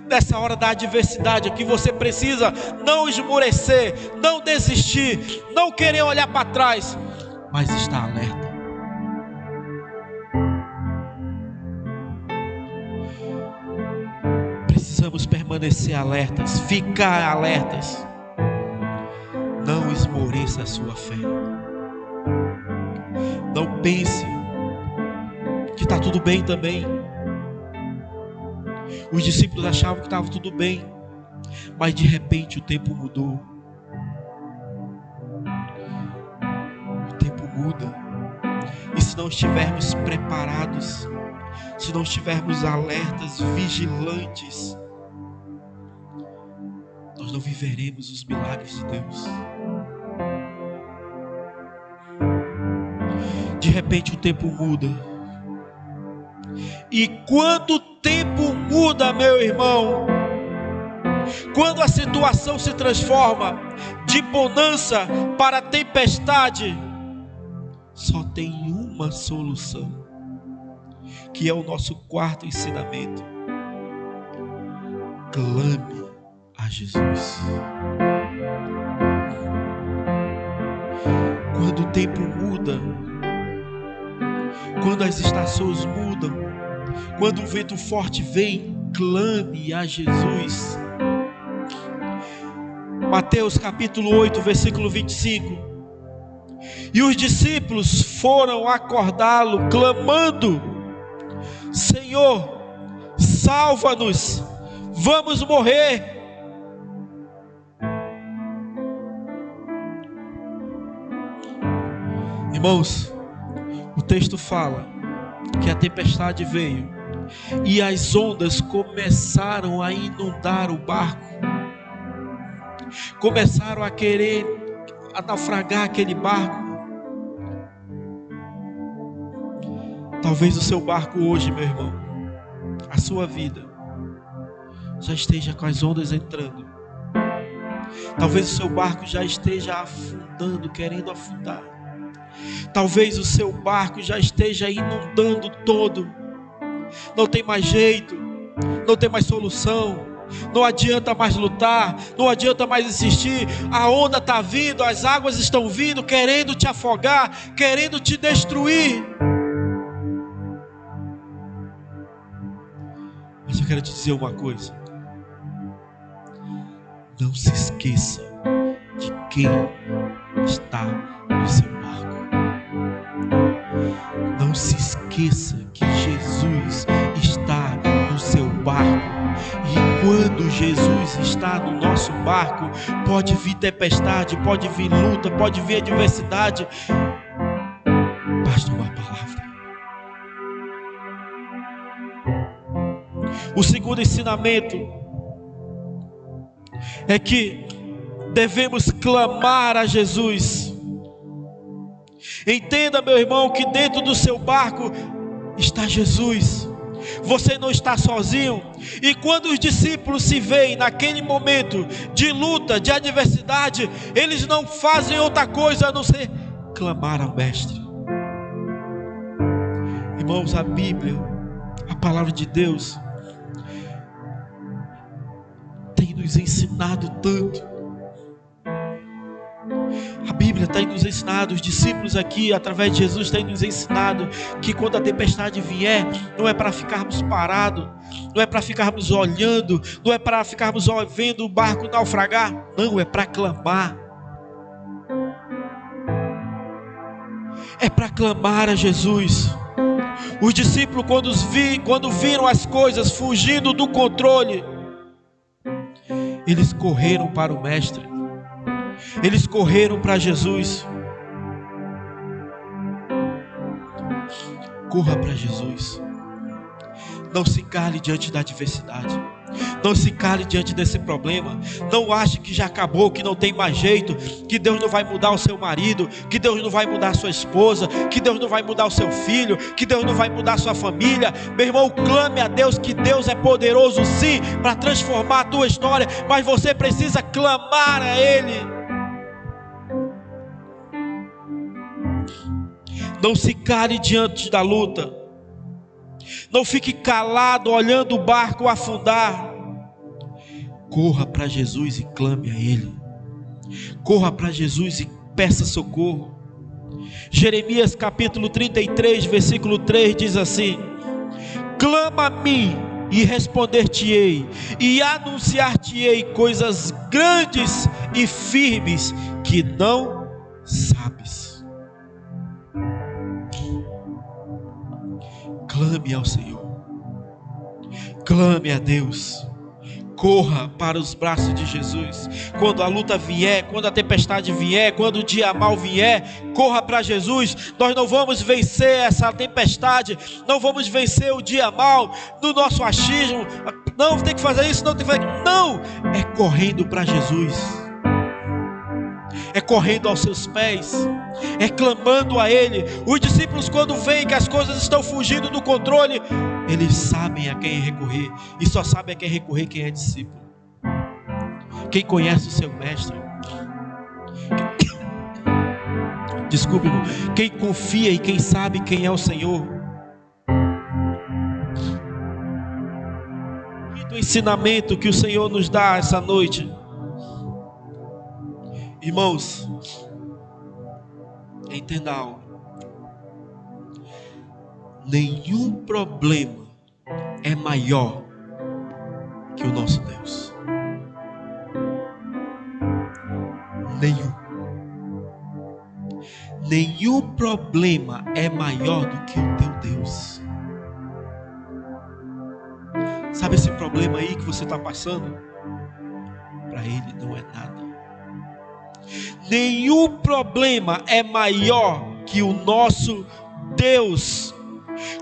nessa hora da adversidade, que você precisa não esmorecer, não desistir, não querer olhar para trás, mas estar alerta. Precisamos permanecer alertas, ficar alertas. Não esmoreça a sua fé. Não pense que está tudo bem também. Os discípulos achavam que estava tudo bem, mas de repente o tempo mudou. O tempo muda. E se não estivermos preparados, se não estivermos alertas, vigilantes, nós não viveremos os milagres de Deus. De repente o tempo muda. E quando o tempo muda, meu irmão, Quando a situação se transforma de bonança para tempestade, só tem uma solução, que é o nosso quarto ensinamento: clame a Jesus. Quando o tempo muda, quando as estações mudam, quando o vento forte vem, clame a Jesus. Mateus capítulo 8, versículo 25. E os discípulos foram acordá-lo, clamando: Senhor, salva-nos, vamos morrer. Irmãos, o texto fala que a tempestade veio e as ondas começaram a inundar o barco, começaram a querer naufragar aquele barco. Talvez o seu barco hoje, meu irmão, a sua vida, já esteja com as ondas entrando. Talvez o seu barco já esteja afundando, querendo afundar. Talvez o seu barco já esteja inundando todo. Não tem mais jeito, não tem mais solução, não adianta mais lutar, não adianta mais insistir. A onda está vindo, as águas estão vindo, querendo te afogar, querendo te destruir. Mas eu quero te dizer uma coisa: não se esqueça de quem está no seu barco. Não se esqueça que Jesus está no seu barco. E quando Jesus está no nosso barco, pode vir tempestade, pode vir luta, pode vir adversidade. Basta uma palavra. O segundo ensinamento é que devemos clamar a Jesus. Entenda, meu irmão, que dentro do seu barco está Jesus. Você não está sozinho. E quando os discípulos se veem naquele momento de luta, de adversidade, eles não fazem outra coisa a não ser clamar ao Mestre. Irmãos, a Bíblia, a palavra de Deus, tem nos ensinado tanto. A Bíblia tem nos ensinado, os discípulos aqui, através de Jesus, têm nos ensinado que quando a tempestade vier, não é para ficarmos parados, não é para ficarmos olhando, não é para ficarmos vendo o barco naufragar, não, é para clamar. É para clamar a Jesus. Os discípulos, quando viram as coisas fugindo do controle, eles correram para o Mestre. Eles correram para Jesus. Corra para Jesus. Não se cale diante da adversidade. Não se cale diante desse problema. Não ache que já acabou, que não tem mais jeito, que Deus não vai mudar o seu marido, que Deus não vai mudar a sua esposa, que Deus não vai mudar o seu filho, que Deus não vai mudar a sua família. Meu irmão, clame a Deus, que Deus é poderoso sim para transformar a tua história, mas você precisa clamar a Ele. Não se cale diante da luta. Não fique calado olhando o barco afundar. Corra para Jesus e clame a Ele. Corra para Jesus e peça socorro. Jeremias capítulo 33, versículo 3 diz assim: clama a mim e responder-te-ei, e anunciar-te-ei coisas grandes e firmes que não sabes. Clame ao Senhor, clame a Deus, corra para os braços de Jesus. Quando a luta vier, quando a tempestade vier, quando o dia mal vier, corra para Jesus. Nós não vamos vencer essa tempestade, não vamos vencer o dia mal no nosso achismo. Não, tem que fazer isso, não tem que fazer aquilo. Não, é correndo para Jesus, é correndo aos seus pés, é clamando a Ele. Os discípulos, quando veem que as coisas estão fugindo do controle, eles sabem a quem recorrer, e só sabem a quem recorrer quem é discípulo. quem conhece o seu mestre. Desculpe, irmão. Quem confia e quem sabe quem é o Senhor. E do ensinamento que o Senhor nos dá essa noite. Irmãos, entenda algo. Nenhum problema é maior que o nosso Deus. Nenhum problema é maior do que o teu Deus. Sabe esse problema aí que você está passando? Para Ele não é nada. Nenhum problema é maior que o nosso Deus.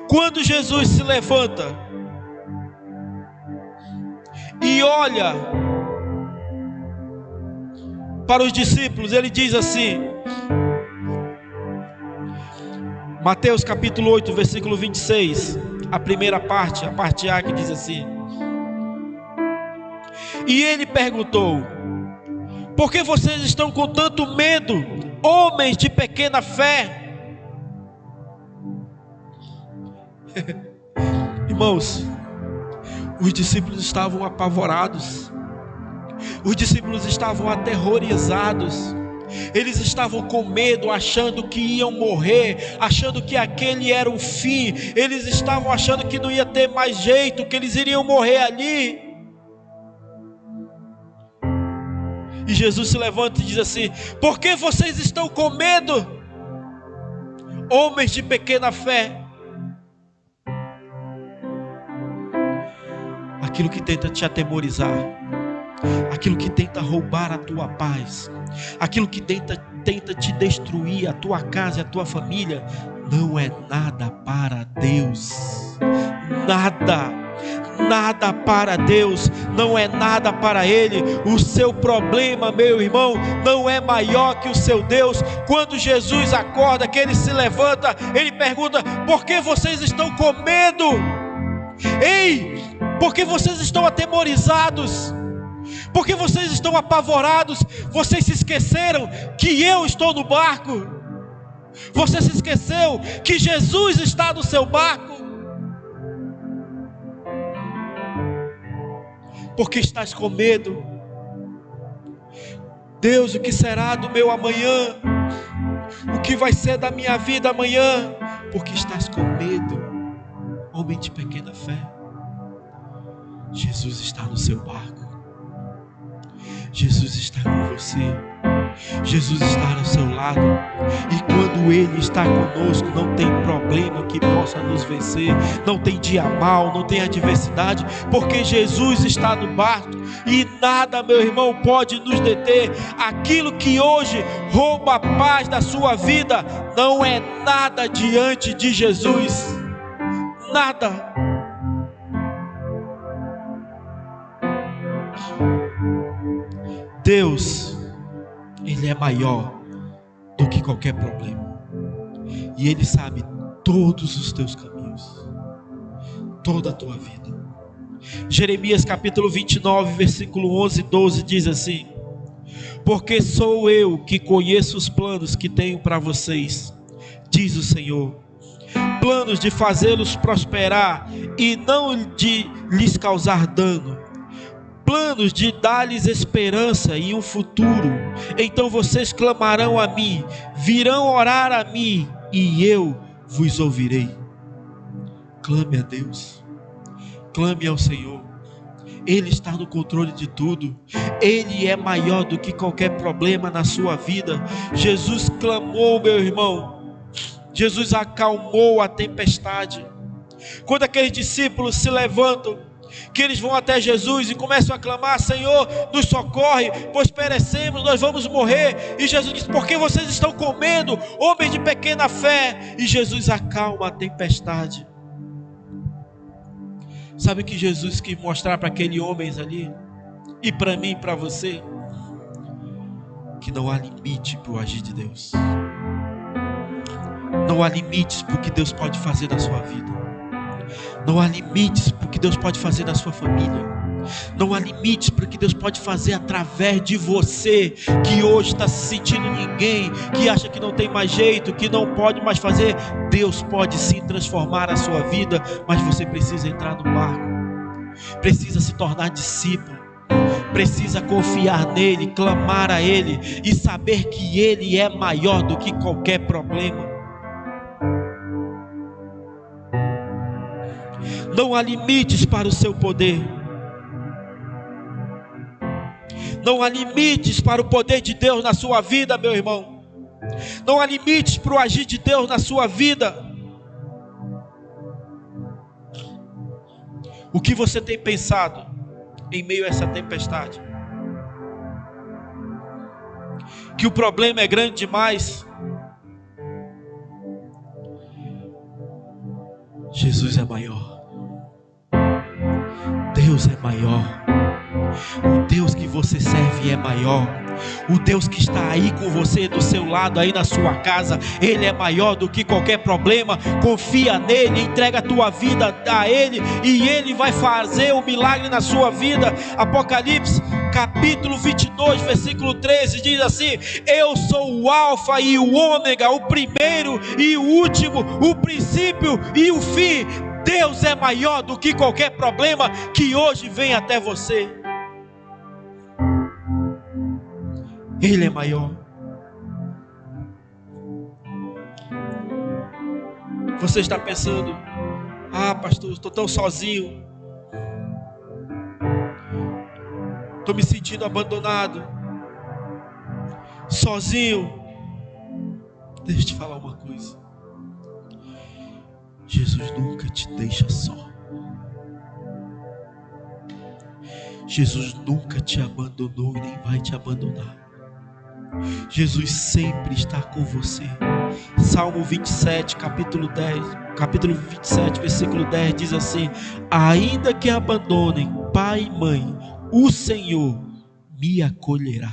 Quando Jesus se levanta e olha para os discípulos, ele diz assim, Mateus capítulo 8, versículo 26, a primeira parte, a parte A, que diz assim: e ele perguntou: por que vocês estão com tanto medo, homens de pequena fé? Irmãos, os discípulos estavam apavorados, os discípulos estavam aterrorizados, eles estavam com medo, achando que iam morrer, achando que aquele era o fim, eles estavam achando que não ia ter mais jeito, que eles iriam morrer ali. E Jesus se levanta e diz assim: por que vocês estão com medo, homens de pequena fé? Aquilo que tenta te atemorizar, aquilo que tenta roubar a tua paz, aquilo que tenta te destruir, a tua casa e a tua família, não é nada para Deus. Nada para Deus, não é nada para Ele. O seu problema, meu irmão, não é maior que o seu Deus. Quando Jesus acorda, que Ele se levanta, Ele pergunta: por que vocês estão com medo? Ei, por que vocês estão atemorizados? Por que vocês estão apavorados? Vocês se esqueceram que eu estou no barco? Você se esqueceu que Jesus está no seu barco? Porque estás com medo? Deus, o que será do meu amanhã? O que vai ser da minha vida amanhã? Porque estás com medo, homem de pequena fé. Jesus está no seu barco. Jesus está com você. Jesus está ao seu lado. E quando Ele está conosco, não tem problema que possa nos vencer, não tem dia mal, não tem adversidade, porque Jesus está no barco. E nada, meu irmão, pode nos deter. Aquilo que hoje rouba a paz da sua vida não é nada diante de Jesus. Nada. Deus, Ele é maior do que qualquer problema. E Ele sabe todos os teus caminhos, toda a tua vida. Jeremias capítulo 29, versículo 11 e 12 diz assim: porque sou eu que conheço os planos que tenho para vocês, diz o Senhor, planos de fazê-los prosperar e não de lhes causar dano, planos de dar-lhes esperança e um futuro. Então vocês clamarão a mim, virão orar a mim, e eu vos ouvirei. Clame a Deus, clame ao Senhor. Ele está no controle de tudo. Ele é maior do que qualquer problema na sua vida. Jesus clamou, meu irmão. Jesus acalmou a tempestade. Quando aqueles discípulos se levantam, que eles vão até Jesus e começam a clamar: Senhor, nos socorre, pois perecemos, nós vamos morrer. E Jesus diz: por que vocês estão com medo, homens de pequena fé? E Jesus acalma a tempestade. Sabe o que Jesus quis mostrar para aqueles homens ali, e para mim e para você? Que não há limite para o agir de Deus. Não há limites para o que Deus pode fazer na sua vida. Não há limites para o que Deus pode fazer na sua família. Não há limites para o que Deus pode fazer através de você, que hoje está se sentindo ninguém, que acha que não tem mais jeito, que não pode mais fazer. Deus pode sim transformar a sua vida, mas você precisa entrar no barco, precisa se tornar discípulo, precisa confiar nele, clamar a ele e saber que ele é maior do que qualquer problema. Não há limites para o seu poder. Não há limites para o poder de Deus na sua vida, meu irmão. Não há limites para o agir de Deus na sua vida. O que você tem pensado em meio a essa tempestade? Que o problema é grande demais? Jesus é maior. Deus é maior. O Deus que você serve é maior. O Deus que está aí com você, do seu lado, aí na sua casa, Ele é maior do que qualquer problema. Confia nele, entrega a tua vida a Ele, e Ele vai fazer um milagre na sua vida. Apocalipse capítulo 22, versículo 13, diz assim: eu sou o alfa e o ômega, o primeiro e o último, o princípio e o fim. Deus é maior do que qualquer problema que hoje vem até você. Ele é maior. Você está pensando: ah, pastor, estou tão sozinho, estou me sentindo abandonado, sozinho. Deixa eu te falar uma coisa: Jesus nunca te deixa só. Jesus nunca te abandonou e nem vai te abandonar. Jesus sempre está com você. Salmo 27, capítulo 27, versículo 10 diz assim: ainda que abandonem pai e mãe, o Senhor me acolherá.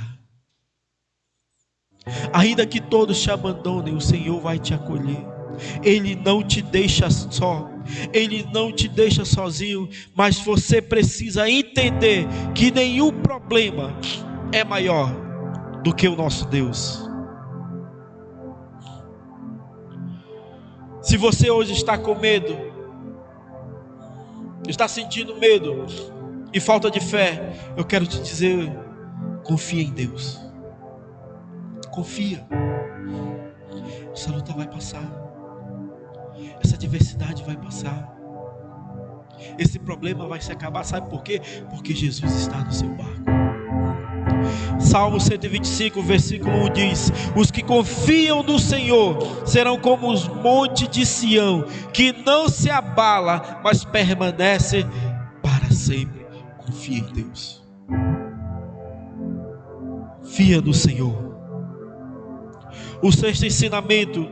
Ainda que todos te abandonem, o Senhor vai te acolher. Ele não te deixa só, Ele não te deixa sozinho, mas você precisa entender que nenhum problema é maior do que o nosso Deus. Se você hoje está com medo, está sentindo medo e falta de fé, eu quero te dizer: confia em Deus. Confia. Essa luta vai passar. Essa adversidade vai passar. Esse problema vai se acabar. Sabe por quê? Porque Jesus está no seu barco. Salmo 125, versículo 1 diz: os que confiam no Senhor serão como os montes de Sião, que não se abala, mas permanece para sempre. Confia em Deus. Confia no Senhor. O sexto ensinamento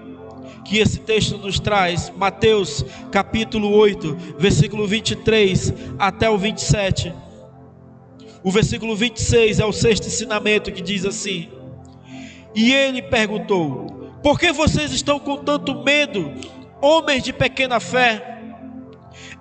que esse texto nos traz, Mateus capítulo 8, versículo 23 até o 27. O versículo 26 é o sexto ensinamento, que diz assim: e ele perguntou: por que vocês estão com tanto medo, homens de pequena fé?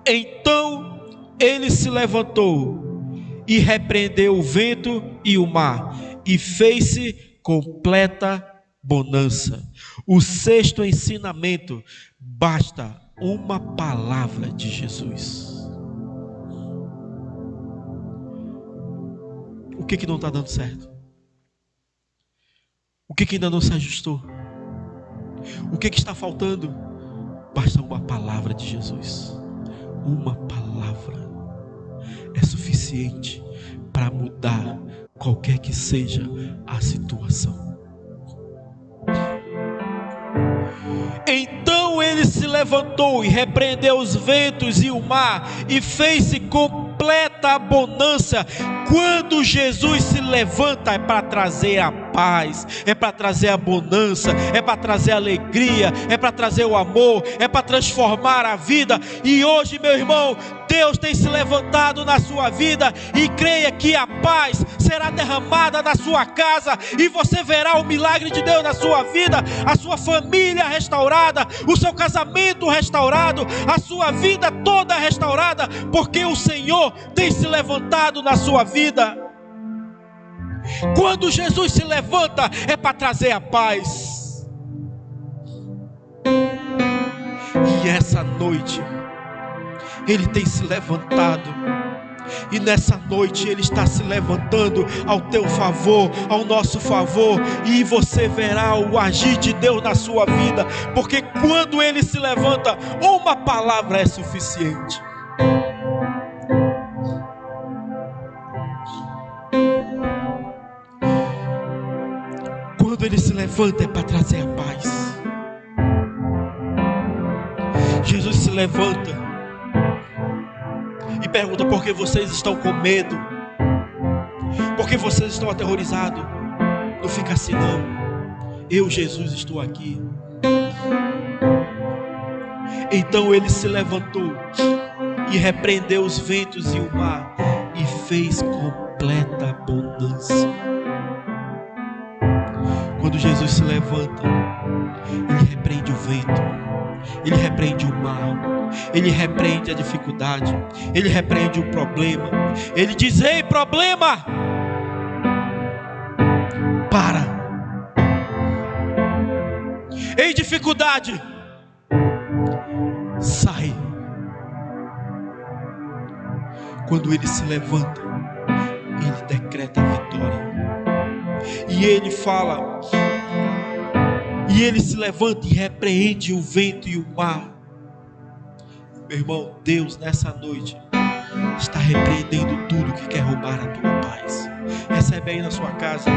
Então ele se levantou e repreendeu o vento e o mar, e fez-se completa bonança. O sexto ensinamento: basta uma palavra de Jesus. O que não está dando certo? O que ainda não se ajustou? O que está faltando? Basta uma palavra de Jesus. Uma palavra é suficiente para mudar qualquer que seja a situação. Então ele se levantou e repreendeu os ventos e o mar, e fez-se completa bonança. Quando Jesus se levanta é para trazer a paz, é para trazer a bonança, é para trazer a alegria, é para trazer o amor, é para transformar a vida. E hoje, meu irmão, Deus tem se levantado na sua vida, e creia que a paz será derramada na sua casa, e você verá o milagre de Deus na sua vida, a sua família restaurada, o seu casamento restaurado, a sua vida toda restaurada, porque o Senhor tem se levantado na sua vida. Quando Jesus se levanta, é para trazer a paz. E essa noite Ele tem se levantado, e nessa noite Ele está se levantando ao teu favor, ao nosso favor, e você verá o agir de Deus na sua vida, porque quando Ele se levanta, uma palavra é suficiente. Quando Ele se levanta, é para trazer a paz. Jesus se levanta e pergunta: por que vocês estão com medo? Por que vocês estão aterrorizados? Não fica assim não. Eu, Jesus, estou aqui. Então Ele se levantou e repreendeu os ventos e o mar, e fez completa bonança. Quando Jesus se levanta, Ele repreende o vento, Ele repreende o mar, Ele repreende a dificuldade, Ele repreende o problema. Ele diz: ei, problema, para. Ei, dificuldade, sai. Quando Ele se levanta, Ele decreta a vitória. E Ele fala, e Ele se levanta e repreende o vento e o mar. Meu irmão, Deus nessa noite está repreendendo tudo que quer roubar a tua paz. Recebe aí na sua casa,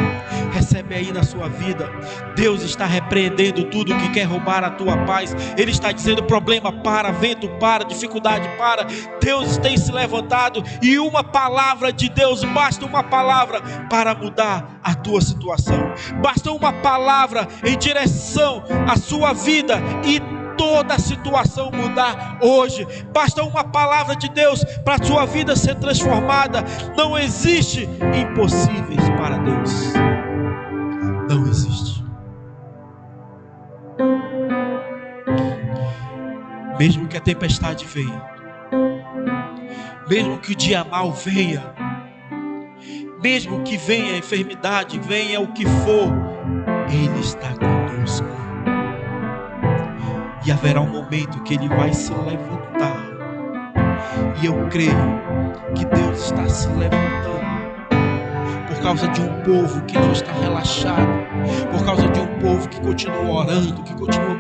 recebe aí na sua vida. Deus está repreendendo tudo que quer roubar a tua paz. Ele está dizendo: problema para, vento para, dificuldade para. Deus tem se levantado, e uma palavra de Deus, basta uma palavra para mudar a tua situação. Basta uma palavra em direção à sua vida e toda a situação mudar hoje. Basta uma palavra de Deus para a sua vida ser transformada. Não existe impossíveis para Deus. Não existe. Mesmo que a tempestade venha, mesmo que o dia mal venha, mesmo que venha a enfermidade, venha o que for, Ele está conosco. E haverá um momento que Ele vai se levantar. E eu creio que Deus está se levantando por causa de um povo que não está relaxado, por causa de um povo que continua orando, que continua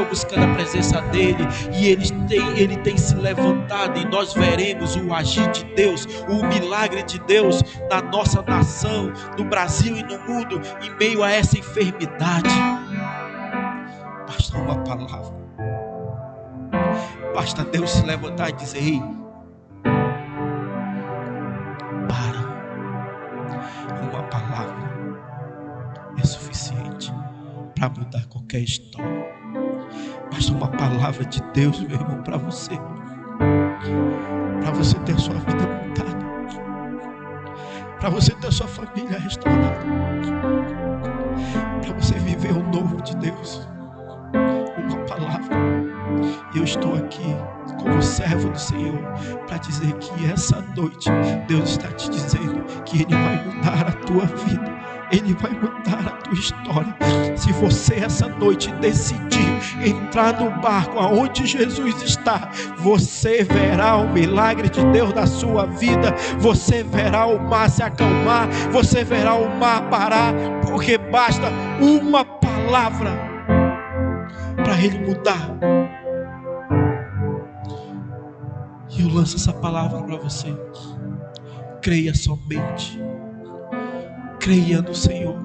buscando a presença dEle. E Ele tem se levantado, e nós veremos o agir de Deus, o milagre de Deus na nossa nação, no Brasil e no mundo, em meio a essa enfermidade. Basta uma palavra, basta Deus se levantar e dizer: ei, para. Uma palavra é suficiente para mudar qualquer história. Basta uma palavra de Deus, meu irmão, para você ter sua vida mudada, para você ter sua família restaurada, para você viver o novo de Deus. Uma palavra. E eu estou aqui como servo do Senhor para dizer que essa noite Deus está te dizendo que Ele vai mudar a tua vida, Ele vai mudar a tua história. Se você essa noite decidir entrar no barco aonde Jesus está, você verá o milagre de Deus na sua vida. Você verá o mar se acalmar, você verá o mar parar, porque basta uma palavra para Ele mudar. E eu lanço essa palavra para você. Creia somente. Creia no Senhor.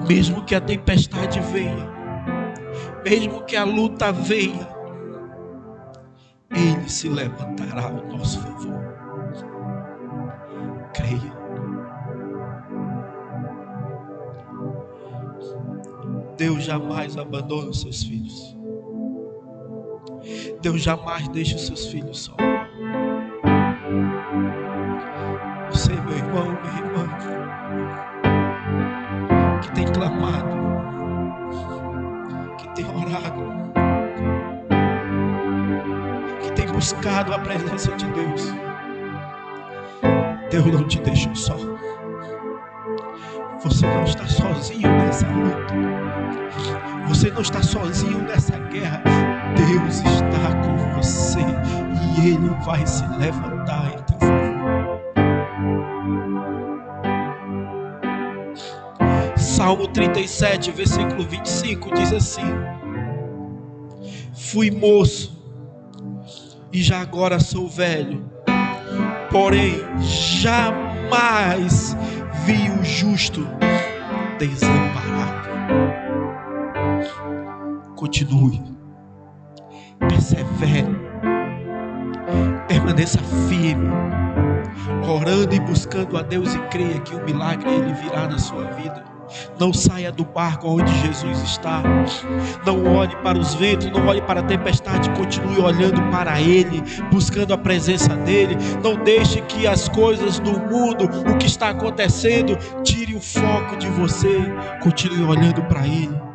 Mesmo que a tempestade venha, mesmo que a luta venha, Ele se levantará ao nosso favor. creia. Deus jamais abandona os seus filhos. Deus jamais deixa os seus filhos só. Você, meu irmão, minha irmã, que tem clamado, que tem orado, que tem buscado a presença de Deus. Deus não te deixou só. Você não está sozinho nessa luta. Você não está sozinho nessa guerra. Deus está com você e Ele vai se levantar em teu favor. Salmo 37, versículo 25 diz assim: fui moço e já agora sou velho, porém jamais vi o justo desamparado. Continue, persevere, permaneça firme, orando e buscando a Deus, e creia que o milagre Ele virá na sua vida. Não saia do barco onde Jesus está. Não olhe para os ventos, não olhe para a tempestade. Continue olhando para Ele, buscando a presença dEle. Não deixe que as coisas do mundo, o que está acontecendo, tire o foco de você. Continue olhando para Ele.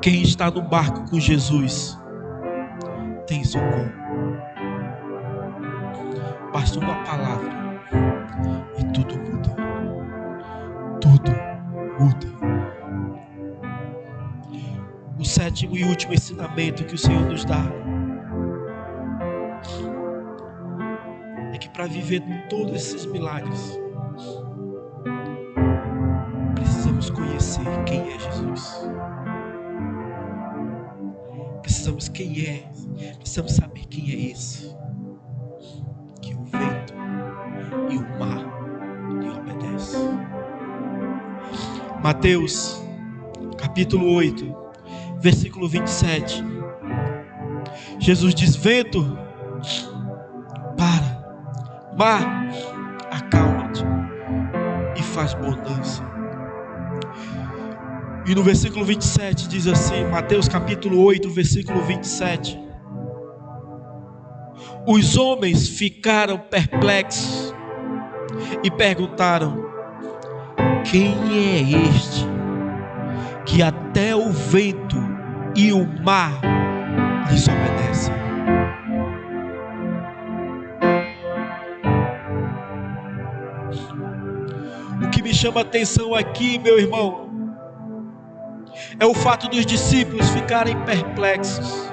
Quem está no barco com Jesus tem socorro. Basta uma palavra e tudo muda. Tudo muda. O sétimo e último ensinamento que o Senhor nos dá é que para viver todos esses milagres, precisamos conhecer quem é Jesus. Precisamos precisamos saber quem é esse que o vento e o mar lhe obedecem. Mateus capítulo 8, versículo 27. Jesus diz: vento, para, mar, acalma-te e faz bonança. E no versículo 27 diz assim, Mateus capítulo 8, versículo 27. Os homens ficaram perplexos e perguntaram: quem é este que até o vento e o mar lhes obedecem? O que me chama a atenção aqui, meu irmão, é o fato dos discípulos ficarem perplexos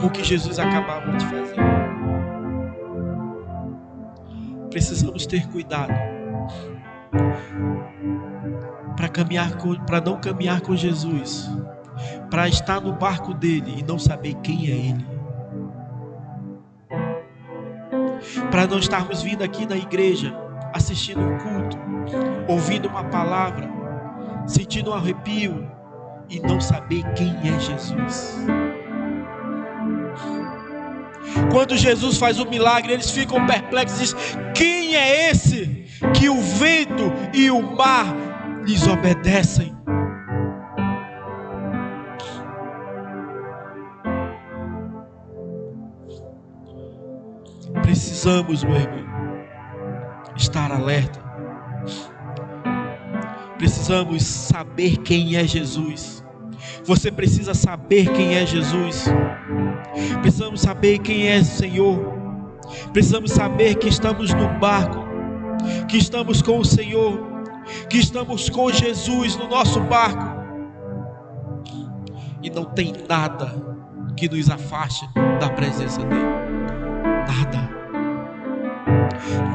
com o que Jesus acabava de fazer. Precisamos ter cuidado para não caminhar com Jesus, para estar no barco dele e não saber quem é ele, para não estarmos vindo aqui na igreja, assistindo um culto, ouvindo uma palavra, sentindo um arrepio e não saber quem é Jesus. Quando Jesus faz o milagre, eles ficam perplexos e dizem: quem é esse que o vento e o mar lhes obedecem? Precisamos, meu irmão, estar alerta. Precisamos saber quem é Jesus. Você precisa saber quem é Jesus. Precisamos saber quem é o Senhor. Precisamos saber que estamos no barco, que estamos com o Senhor, que estamos com Jesus no nosso barco. E não tem nada que nos afaste da presença dele. Nada.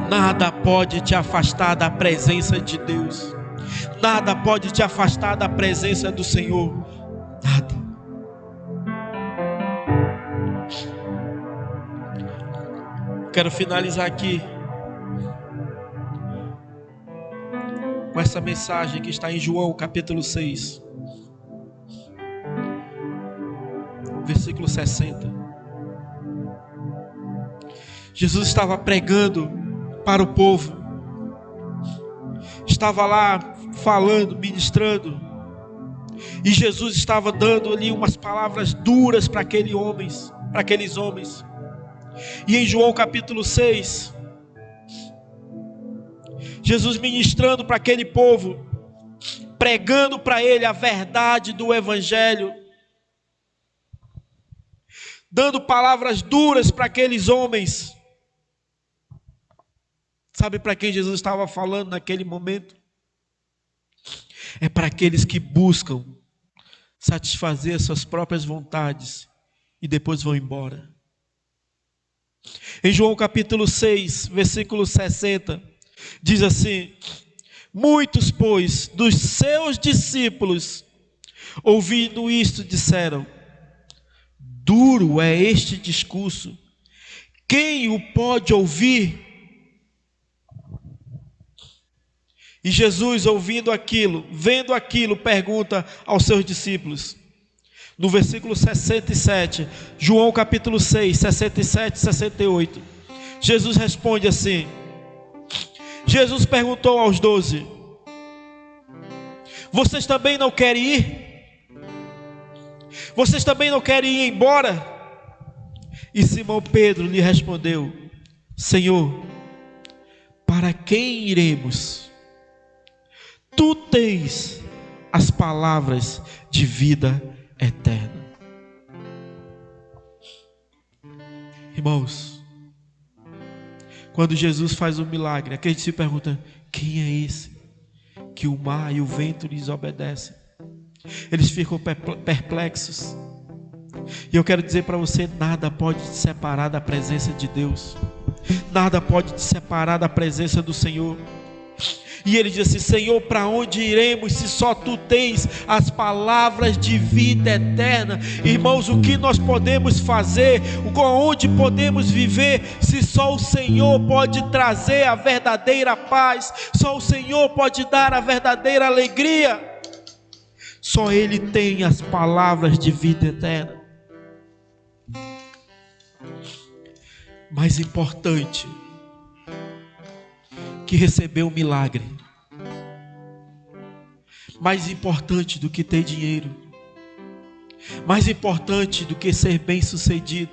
Nada pode te afastar da presença de Deus. Nada pode te afastar da presença do Senhor. Nada. Quero finalizar aqui com essa mensagem que está em João capítulo 6, versículo 60. Jesus estava pregando para o povo, estava lá falando, ministrando, e Jesus estava dando ali umas palavras duras para aqueles homens. E em João capítulo 6, Jesus ministrando para aquele povo, pregando para ele a verdade do Evangelho, dando palavras duras para aqueles homens. Sabe para quem Jesus estava falando naquele momento? É para aqueles que buscam satisfazer suas próprias vontades e depois vão embora. Em João capítulo 6, versículo 60, diz assim: muitos, pois, dos seus discípulos, ouvindo isto, disseram: duro é este discurso, quem o pode ouvir? E Jesus, ouvindo aquilo, vendo aquilo, pergunta aos seus discípulos, no versículo 67, João capítulo 6, 67 e 68, Jesus responde assim: Jesus perguntou aos 12: vocês também não querem ir? Vocês também não querem ir embora? E Simão Pedro lhe respondeu: Senhor, para quem iremos? Tu tens as palavras de vida eterna. Irmãos, quando Jesus faz um milagre, aqueles se perguntam: quem é esse que o mar e o vento lhes obedecem? Eles ficam perplexos. E eu quero dizer para você: nada pode te separar da presença de Deus, nada pode te separar da presença do Senhor. E ele diz assim: Senhor, para onde iremos se só tu tens as palavras de vida eterna? Irmãos, o que nós podemos fazer, onde podemos viver, se só o Senhor pode trazer a verdadeira paz, só o Senhor pode dar a verdadeira alegria, só Ele tem as palavras de vida eterna. Mais importante que receber um milagre, mais importante do que ter dinheiro, mais importante do que ser bem sucedido,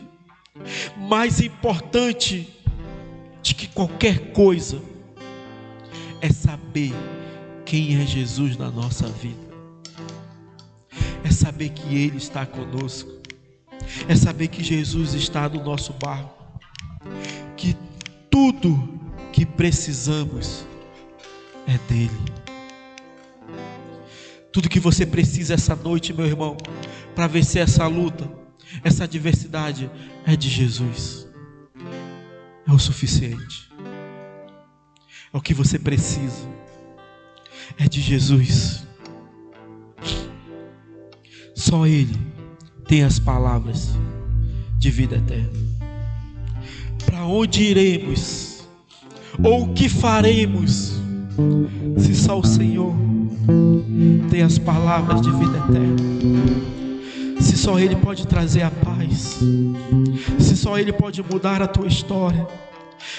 mais importante de que qualquer coisa, é saber quem é Jesus na nossa vida, é saber que Ele está conosco, é saber que Jesus está no nosso barco, que tudo que precisamos é dele. Tudo que você precisa essa noite, meu irmão, para vencer essa luta, essa adversidade, é de Jesus. É o suficiente. É o que você precisa. É de Jesus. Só Ele tem as palavras de vida eterna. Para onde iremos? Ou o que faremos, se só o Senhor tem as palavras de vida eterna? Se só Ele pode trazer a paz, se só Ele pode mudar a tua história,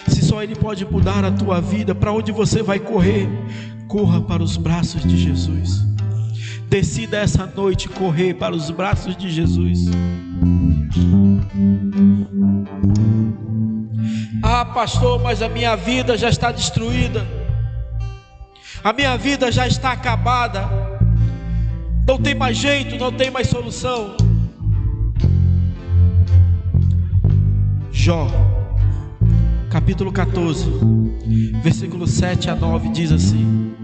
se só Ele pode mudar a tua vida, para onde você vai correr? Corra para os braços de Jesus. Decida essa noite correr para os braços de Jesus. Ah, pastor, mas a minha vida já está destruída, a minha vida já está acabada, não tem mais jeito, não tem mais solução. Jó, capítulo 14, versículo 7 a 9 diz assim: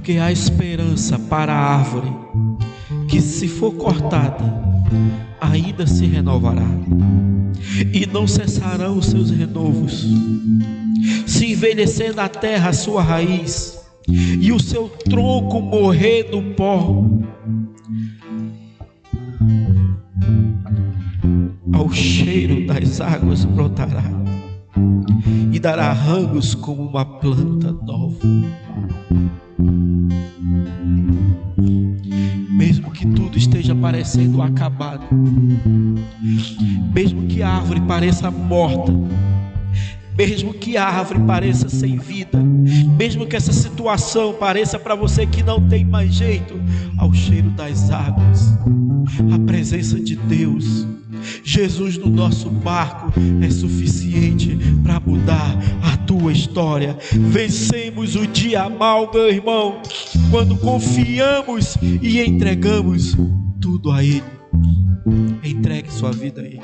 porque há esperança para a árvore, que se for cortada, ainda se renovará, e não cessarão os seus renovos. Se envelhecer na terra a sua raiz, e o seu tronco morrer no pó, ao cheiro das águas brotará, e dará ramos como uma planta nova. Mesmo que tudo esteja parecendo acabado, mesmo que a árvore pareça morta, mesmo que a árvore pareça sem vida, mesmo que essa situação pareça para você que não tem mais jeito, ao cheiro das águas, a presença de Deus, Jesus no nosso barco é suficiente para mudar a tua história. Vencemos o dia mal, meu irmão, quando confiamos e entregamos tudo a Ele. Entregue sua vida a Ele.